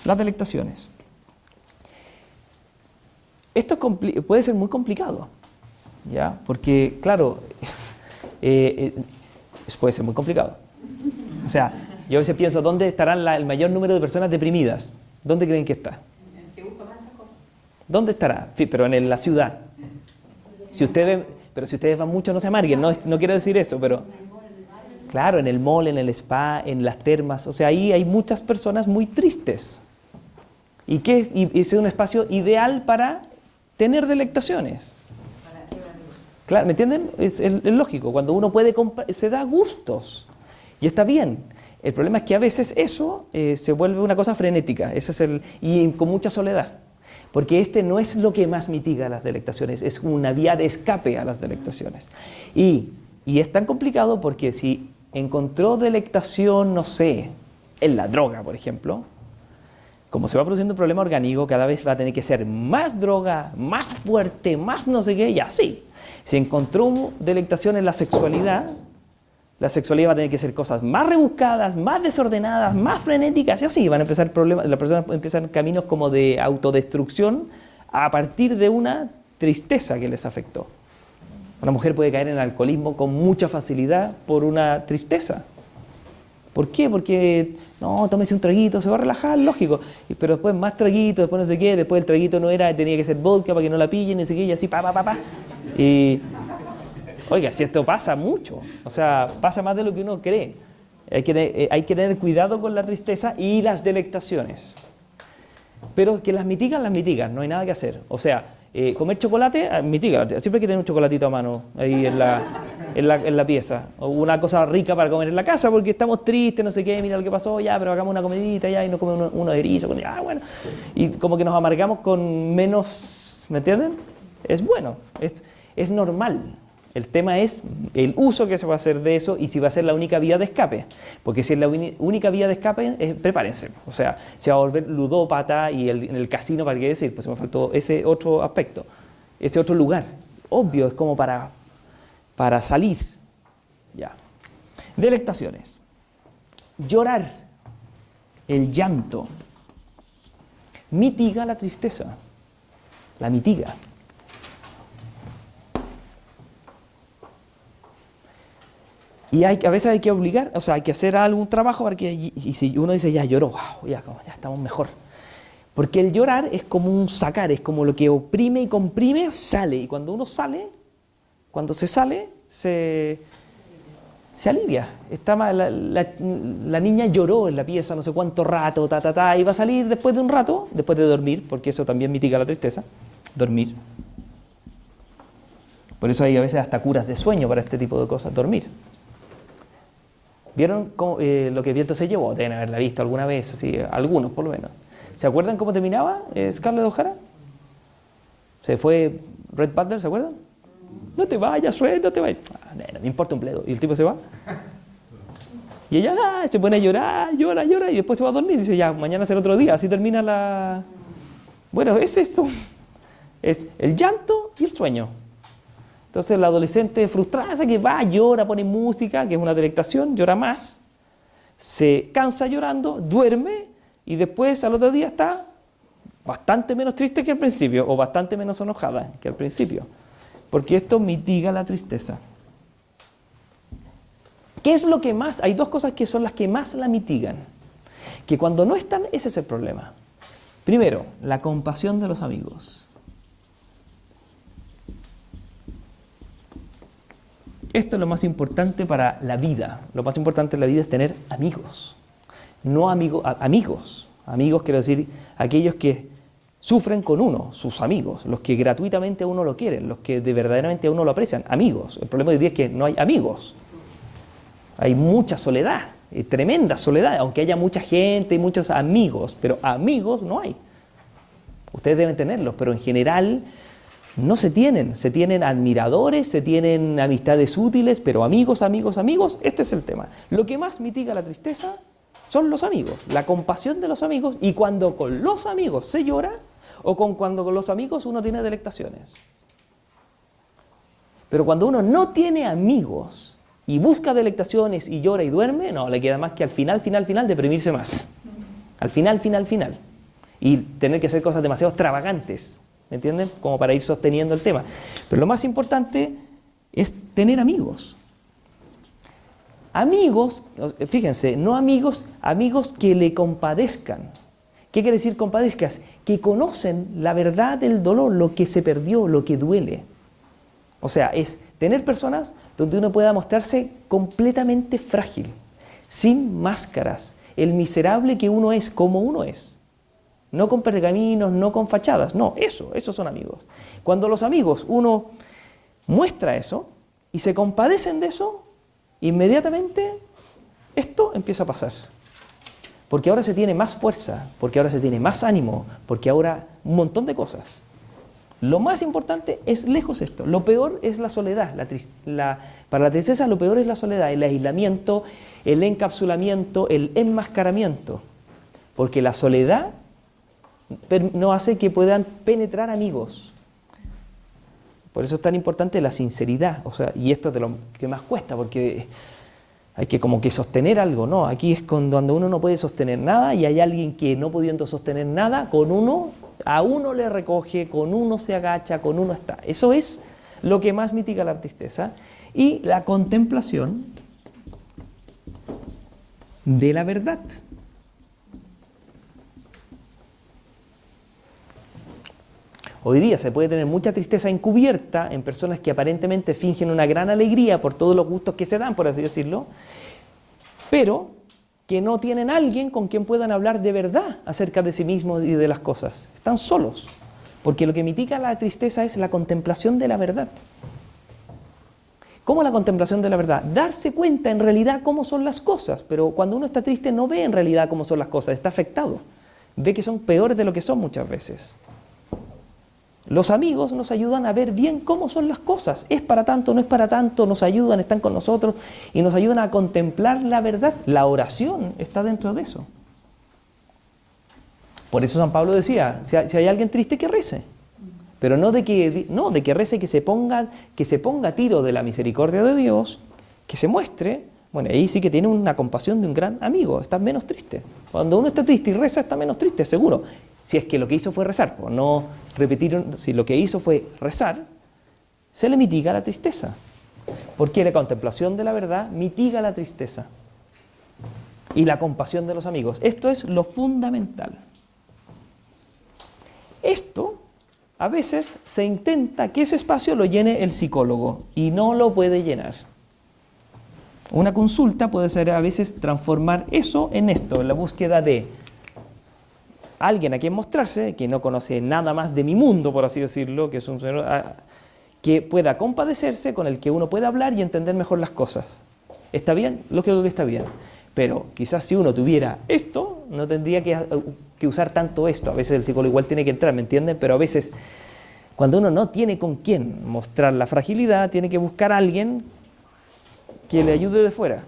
Las delectaciones. Esto puede ser muy complicado, ¿ya? Porque, claro, puede ser muy complicado. O sea, yo a veces pienso, ¿dónde estarán el mayor número de personas deprimidas? ¿Dónde creen que está? El que busca más esas cosas. ¿Dónde estará? Pero en la ciudad. Si ustedes van mucho, no se amarguen, no quiero decir eso, pero... Claro, en el mall, en el spa, en las termas, o sea, ahí hay muchas personas muy tristes. Y es un espacio ideal para tener delectaciones. Claro, ¿me entienden? Es lógico, cuando uno puede se da gustos y está bien. El problema es que a veces eso se vuelve una cosa frenética, y con mucha soledad. Porque no es lo que más mitiga las delectaciones, es una vía de escape a las delectaciones. Y es tan complicado porque si encontró delectación, no sé, en la droga, por ejemplo, como se va produciendo un problema orgánico, cada vez va a tener que ser más droga, más fuerte, más no sé qué, y así. Si encontró delectación en la sexualidad va a tener que ser cosas más rebuscadas, más desordenadas, más frenéticas, y así van a empezar problemas. Las personas empiezan caminos como de autodestrucción a partir de una tristeza que les afectó. Una mujer puede caer en el alcoholismo con mucha facilidad por una tristeza. ¿Por qué? Porque, no, tómese un traguito, se va a relajar, lógico. Pero después más traguito, después no sé qué, después el traguito no era, tenía que ser vodka para que no la pillen, y no sé qué, y así, pa. Y, oiga, si esto pasa mucho, o sea, pasa más de lo que uno cree. Hay que tener cuidado con la tristeza y las delectaciones. Pero que las mitigan, no hay nada que hacer. O sea, comer chocolate, mitiga. Siempre hay que tener un chocolatito a mano ahí en la pieza. O una cosa rica para comer en la casa porque estamos tristes, no sé qué, mira lo que pasó, ya, pero hagamos una comidita ya y no comemos uno de erizo. Bueno. Y como que nos amargamos con menos, ¿me entienden? Es bueno, es normal. El tema es el uso que se va a hacer de eso y si va a ser la única vía de escape. Porque si es la única vía de escape, prepárense. O sea, se va a volver ludópata y en el casino, ¿para qué decir? Pues se me faltó ese otro aspecto, ese otro lugar. Obvio, es como para salir. Ya. Delectaciones. Llorar, el llanto, mitiga la tristeza. La mitiga. Y a veces hay que obligar, o sea, hay que hacer algún trabajo para que, y si uno dice, ya lloró, wow, ya estamos mejor. Porque el llorar es como un sacar, es como lo que oprime y comprime, sale. Y cuando uno sale, cuando se sale, se alivia. La niña lloró en la pieza no sé cuánto rato, y va a salir después de un rato, después de dormir, porque eso también mitiga la tristeza, dormir. Por eso hay a veces hasta curas de sueño para este tipo de cosas, dormir. ¿Vieron lo que el viento se llevó? Deben haberla visto alguna vez, así, algunos por lo menos. ¿Se acuerdan cómo terminaba Scarlett O'Hara? Se fue Red Butler, ¿se acuerdan? No te vayas, Red, no te vayas. No me importa un bledo. Y el tipo se va. Y ella se pone a llorar, llora, y después se va a dormir y dice, ya, mañana será otro día. Así termina la... Bueno, es esto. Es el llanto y el sueño. Entonces la adolescente frustrada, esa que va, llora, pone música, que es una delectación, llora más, se cansa llorando, duerme y después al otro día está bastante menos triste que al principio o bastante menos enojada que al principio. Porque esto mitiga la tristeza. ¿Qué es lo que más? Hay dos cosas que son las que más la mitigan. Que cuando no están, ese es el problema. Primero, la compasión de los amigos. Esto es lo más importante para la vida. Lo más importante en la vida es tener amigos. No amigos. Amigos quiero decir aquellos que sufren con uno, sus amigos, los que gratuitamente a uno lo quieren, los que de verdaderamente a uno lo aprecian, amigos. El problema de hoy día es que no hay amigos. Hay mucha soledad, tremenda soledad, aunque haya mucha gente y muchos amigos, pero amigos no hay. Ustedes deben tenerlos, pero en general no se tienen admiradores, se tienen amistades útiles, pero amigos, este es el tema. Lo que más mitiga la tristeza son los amigos, la compasión de los amigos, y cuando con los amigos se llora, o cuando con los amigos uno tiene delectaciones. Pero cuando uno no tiene amigos y busca delectaciones y llora y duerme, no le queda más que al final deprimirse más. Al final. Y tener que hacer cosas demasiado extravagantes, ¿me entienden? Como para ir sosteniendo el tema. Pero lo más importante es tener amigos. Amigos, fíjense, no amigos que le compadezcan. ¿Qué quiere decir compadezcas? Que conocen la verdad del dolor, lo que se perdió, lo que duele. O sea, es tener personas donde uno pueda mostrarse completamente frágil, sin máscaras, el miserable que uno es, como uno es. No con pergaminos, no con fachadas, no, esos son amigos. Cuando los amigos, uno muestra eso y se compadecen de eso, inmediatamente esto empieza a pasar. Porque ahora se tiene más fuerza, porque ahora se tiene más ánimo, porque ahora un montón de cosas. Lo más importante es lejos esto. Lo peor es la soledad. Para la tristeza lo peor es la soledad, el aislamiento, el encapsulamiento, el enmascaramiento. Porque la soledad no hace que puedan penetrar amigos. Por eso es tan importante la sinceridad. O sea, y esto es de lo que más cuesta, porque hay que como que sostener algo, ¿no? Aquí es cuando uno no puede sostener nada y hay alguien que no pudiendo sostener nada, a uno le recoge, con uno se agacha, con uno está. Eso es lo que más mitiga la tristeza. Y la contemplación de la verdad. Hoy día se puede tener mucha tristeza encubierta en personas que aparentemente fingen una gran alegría por todos los gustos que se dan, por así decirlo, pero que no tienen alguien con quien puedan hablar de verdad acerca de sí mismos y de las cosas. Están solos, porque lo que mitiga la tristeza es la contemplación de la verdad. ¿Cómo la contemplación de la verdad? Darse cuenta en realidad cómo son las cosas, pero cuando uno está triste no ve en realidad cómo son las cosas, está afectado. Ve que son peores de lo que son muchas veces. Los amigos nos ayudan a ver bien cómo son las cosas. Es para tanto, no es para tanto, nos ayudan, están con nosotros y nos ayudan a contemplar la verdad. La oración está dentro de eso. Por eso San Pablo decía, si hay alguien triste que rece. Pero no de que rece, que se ponga a tiro de la misericordia de Dios, que se muestre. Bueno, ahí sí que tiene una compasión de un gran amigo, está menos triste. Cuando uno está triste y reza, está menos triste, seguro. Si es que lo que hizo fue rezar, por no repetir, si lo que hizo fue rezar, se le mitiga la tristeza. Porque la contemplación de la verdad mitiga la tristeza. Y la compasión de los amigos. Esto es lo fundamental. Esto, a veces, se intenta que ese espacio lo llene el psicólogo y no lo puede llenar. Una consulta puede ser a veces transformar eso en esto, en la búsqueda de alguien a quien mostrarse, que no conoce nada más de mi mundo, por así decirlo, que es un señor que pueda compadecerse, con el que uno pueda hablar y entender mejor las cosas. ¿Está bien? Lógico que está bien. Pero quizás si uno tuviera esto, no tendría que usar tanto esto. A veces el psicólogo igual tiene que entrar, ¿me entienden? Pero a veces Cuando uno no tiene con quién mostrar la fragilidad, tiene que buscar a alguien que le ayude de fuera.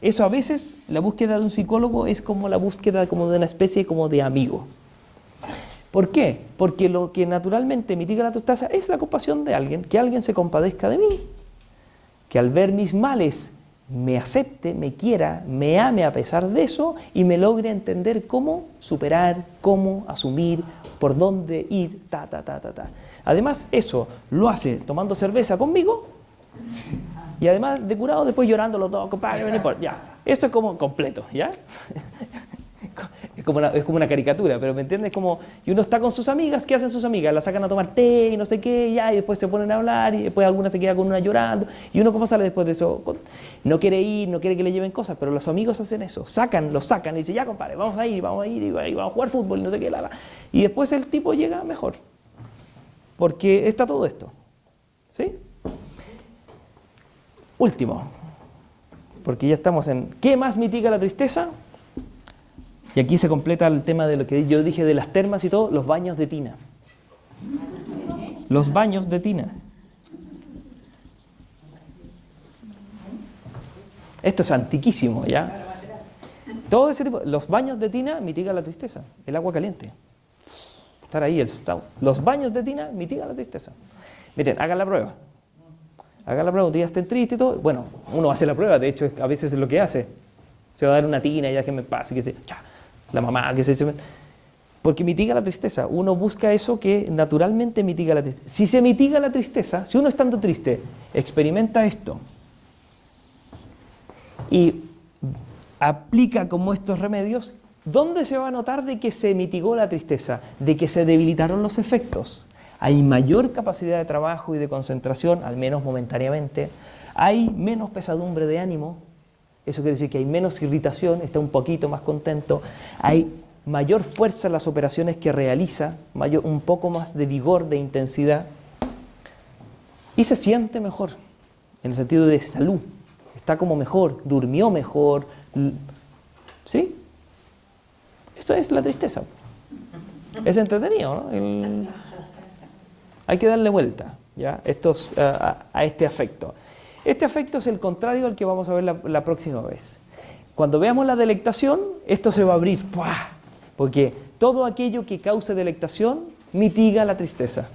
Eso a veces, la búsqueda de un psicólogo es como la búsqueda como de una especie como de amigo. ¿Por qué? Porque lo que naturalmente mitiga la tristeza es la compasión de alguien, que alguien se compadezca de mí, que al ver mis males me acepte, me quiera, me ame a pesar de eso y me logre entender cómo superar, cómo asumir, por dónde ir, ta. Además, eso lo hace tomando cerveza conmigo y además de curado después llorándolo todo, compadre, ven por ya. Esto es como completo, ¿ya? Es como una caricatura, pero ¿me entiendes? Y uno está con sus amigas, ¿qué hacen sus amigas? La sacan a tomar té y no sé qué, ya, y después se ponen a hablar, y después alguna se queda con una llorando, y uno ¿cómo sale después de eso? No quiere ir, no quiere que le lleven cosas, pero los amigos hacen eso, lo sacan y dicen, ya compadre, vamos a ir, y vamos a jugar fútbol, y no sé qué, y después el tipo llega mejor, porque está todo esto, ¿sí? Último, porque ya estamos en, ¿qué más mitiga la tristeza? Y aquí se completa el tema de lo que yo dije de las termas y todo, los baños de tina. Los baños de tina. Esto es antiquísimo, ¿ya? Todo ese tipo, los baños de tina mitigan la tristeza, el agua caliente. Estar ahí, los baños de tina mitigan la tristeza. Miren, hagan la prueba. Hagan la prueba, un día estén tristes y todo. Bueno, uno hace la prueba, de hecho, a veces es lo que hace. Se va a dar una tina y ya que me pase, que se... La mamá que se... Porque mitiga la tristeza. Uno busca eso que naturalmente mitiga la tristeza. Si se mitiga la tristeza, si uno estando triste, experimenta esto y aplica como estos remedios, ¿dónde se va a notar de que se mitigó la tristeza? De que se debilitaron los efectos. Hay mayor capacidad de trabajo y de concentración, al menos momentáneamente. Hay menos pesadumbre de ánimo. Eso quiere decir que hay menos irritación, está un poquito más contento, hay mayor fuerza en las operaciones que realiza, un poco más de vigor, de intensidad, y se siente mejor, en el sentido de salud, está como mejor, durmió mejor, ¿sí? Eso es la tristeza. Es entretenido, ¿no? Hay que darle vuelta, ¿ya? A este afecto. Este afecto es el contrario al que vamos a ver la próxima vez. Cuando veamos la delectación, esto se va a abrir, ¡puah! Porque todo aquello que cause delectación mitiga la tristeza.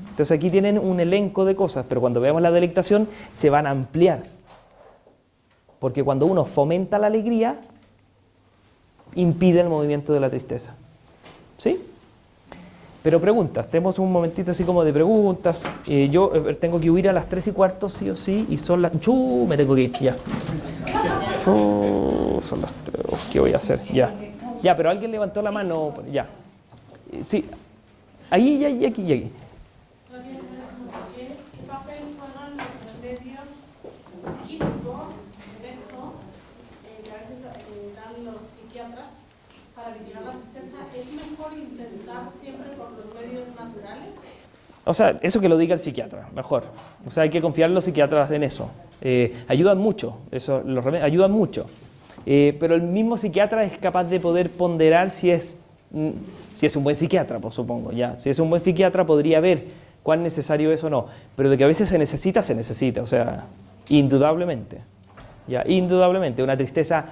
Entonces aquí tienen un elenco de cosas, pero cuando veamos la delectación se van a ampliar. Porque cuando uno fomenta la alegría, impide el movimiento de la tristeza. ¿Sí? Pero preguntas, tenemos un momentito así como de preguntas. Yo tengo que huir a las 3:15 sí o sí, y son las... me tengo que ir, ya. Son las 3, ¿qué voy a hacer? Ya, pero alguien levantó la mano, ya. Sí, ahí, y aquí, y aquí. ¿Qué papel juegan los remedios químicos en esto que a veces dan los psiquiatras para mitigar la tristeza? ¿Es mejor intentar siempre por los medios naturales? O sea, eso que lo diga el psiquiatra, mejor. O sea, hay que confiar en los psiquiatras en eso. Ayudan mucho, los remedios ayudan mucho. Pero el mismo psiquiatra es capaz de poder ponderar si es un buen psiquiatra, pues supongo. Ya. Si es un buen psiquiatra podría ver cuán necesario es o no. Pero de que a veces se necesita. O sea, indudablemente. Ya, indudablemente. Una tristeza...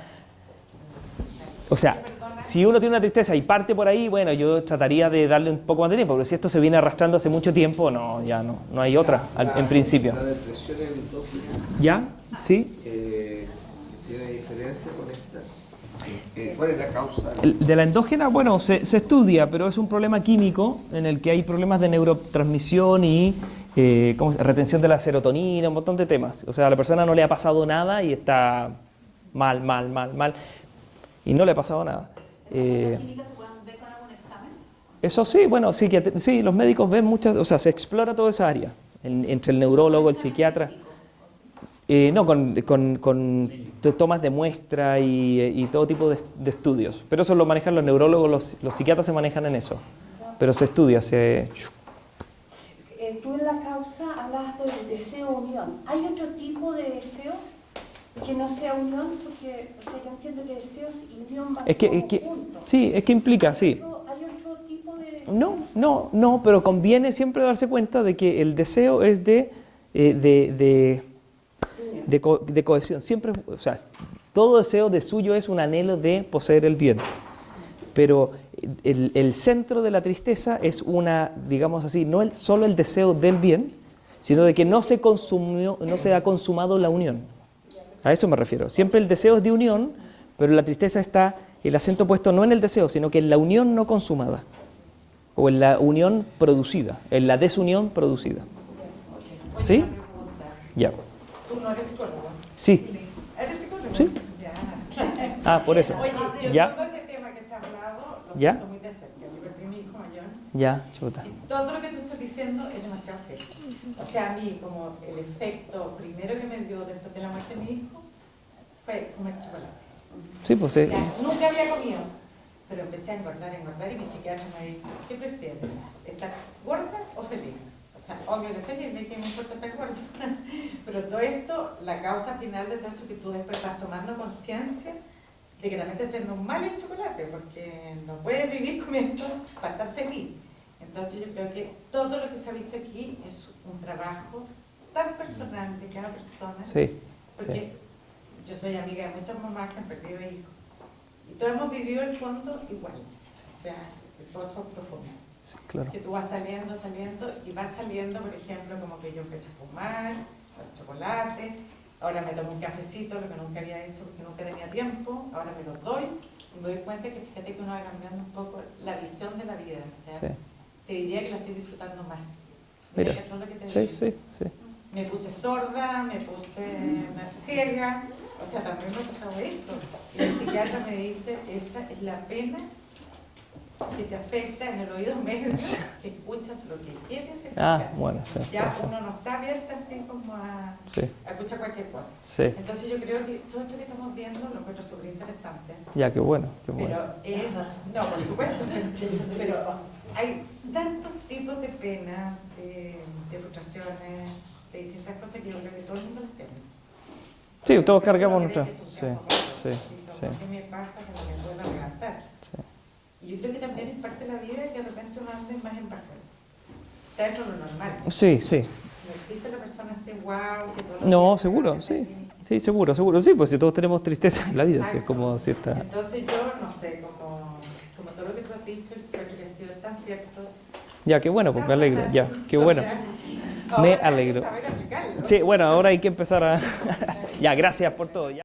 O sea, si uno tiene una tristeza y parte por ahí, bueno, yo trataría de darle un poco más de tiempo, porque si esto se viene arrastrando hace mucho tiempo, no hay otra, en principio. La depresión endógena. ¿Ya? ¿Sí? ¿Tiene diferencia con esta? ¿Cuál es la causa? De la endógena, bueno, se estudia, pero es un problema químico en el que hay problemas de neurotransmisión y retención de la serotonina, un montón de temas. O sea, a la persona no le ha pasado nada y está mal. Y no le ha pasado nada. ¿Las químicas se pueden ver con algún examen? Eso sí, bueno, sí, los médicos ven muchas, o sea, se explora toda esa área, entre el neurólogo, el psiquiatra. No, con tomas de muestra y todo tipo de estudios. Pero eso lo manejan los neurólogos, los psiquiatras se manejan en eso. Pero se estudia, Tú en la causa hablas del deseo-unión. ¿Hay otro tipo de deseo que no sea unión? Porque, o sea, yo entiendo que deseos y unión van juntos. Sí, es que implica, sí. ¿Hay otro tipo tipo de deseo? No, pero conviene siempre darse cuenta de que el deseo es de cohesión. Siempre, o sea, todo deseo de suyo es un anhelo de poseer el bien. Pero el centro de la tristeza es digamos así, no solo el deseo del bien, sino de que no se ha consumado la unión. A eso me refiero. Siempre el deseo es de unión, pero la tristeza está el acento puesto no en el deseo, sino que en la unión no consumada, o en la unión producida, en la desunión producida. ¿Sí? Ya. ¿Tú no eres psicólogo? Sí. ¿Eres psicólogo? Sí. Ya. Por eso. Oye, yo Ya. todo este tema que se ha hablado lo Ya. siento muy de cerca. Yo perdí a mi hijo mayor. Ya, chuta. Y todo lo que tú estás diciendo es demasiado serio. O sea, a mí, como el efecto primero que me dio después de la muerte de mi hijo fue comer chocolate. Sí, pues O sea, nunca había comido, pero empecé a engordar y mi psiquiatra me dijo, ¿qué prefieres? ¿Estar gorda o feliz? O sea, obvio que feliz, no es que me importa estar gorda. Pero todo esto, la causa final de todo esto que tú después vas tomando conciencia de que también te haciendo un mal el chocolate, porque no puedes vivir comiendo para estar feliz. Entonces yo creo que todo lo que se ha visto aquí es un trabajo tan personal de cada persona, sí. porque yo soy amiga de muchas mamás que han perdido hijos y todos hemos vivido el fondo igual, o sea, el pozo profundo. Sí, claro. Que tú vas saliendo y vas saliendo, por ejemplo, como que yo empecé a fumar, los chocolates, ahora me tomo un cafecito, lo que nunca había hecho porque nunca tenía tiempo, ahora me los doy y me doy cuenta que fíjate que uno va cambiando un poco la visión de la vida, o sea, Sí. te diría que la estoy disfrando más. Mira. Que todo lo que te Sí, digo. sí. Me puse sorda, me puse ciega, o sea, también me ha pasado esto. Y el psiquiatra me dice, esa es la pena que te afecta en el oído medio, que escuchas lo que quieres escuchar. Bueno, sí. Ya uno no está abierta así como a escuchar cualquier cosa. Sí. Entonces yo creo que todo esto que estamos viendo lo encuentro súper interesante. Ya, qué bueno. Pero es, no, por supuesto, pero hay tantos tipos de pena, de frustraciones, de distintas cosas que yo creo que todo el mundo las tiene. Sí, todos Yo cargamos no creo nuestra. que es Sí, un caso sí, raro, así como, sí. ¿qué me pasa que no me puedo levantar? Sí. Y yo creo que también es parte de la vida que de repente uno ande más en bajón. Está dentro de lo normal. Sí, sí. No existe la persona así, wow, que todo No, seguro, sí. Sí, seguro. Sí, pues si todos tenemos tristeza en la vida, si es Exacto. como si está... Entonces yo, no sé, como todo lo que tú has dicho, creo que ha sido tan cierto. Ya, qué bueno, pues me alegro. Ya, qué bueno. O sea, Me ahora hay que alegro. saber aplicarlo. Sí, bueno, ahora hay que empezar a... Ya, gracias por todo. Ya.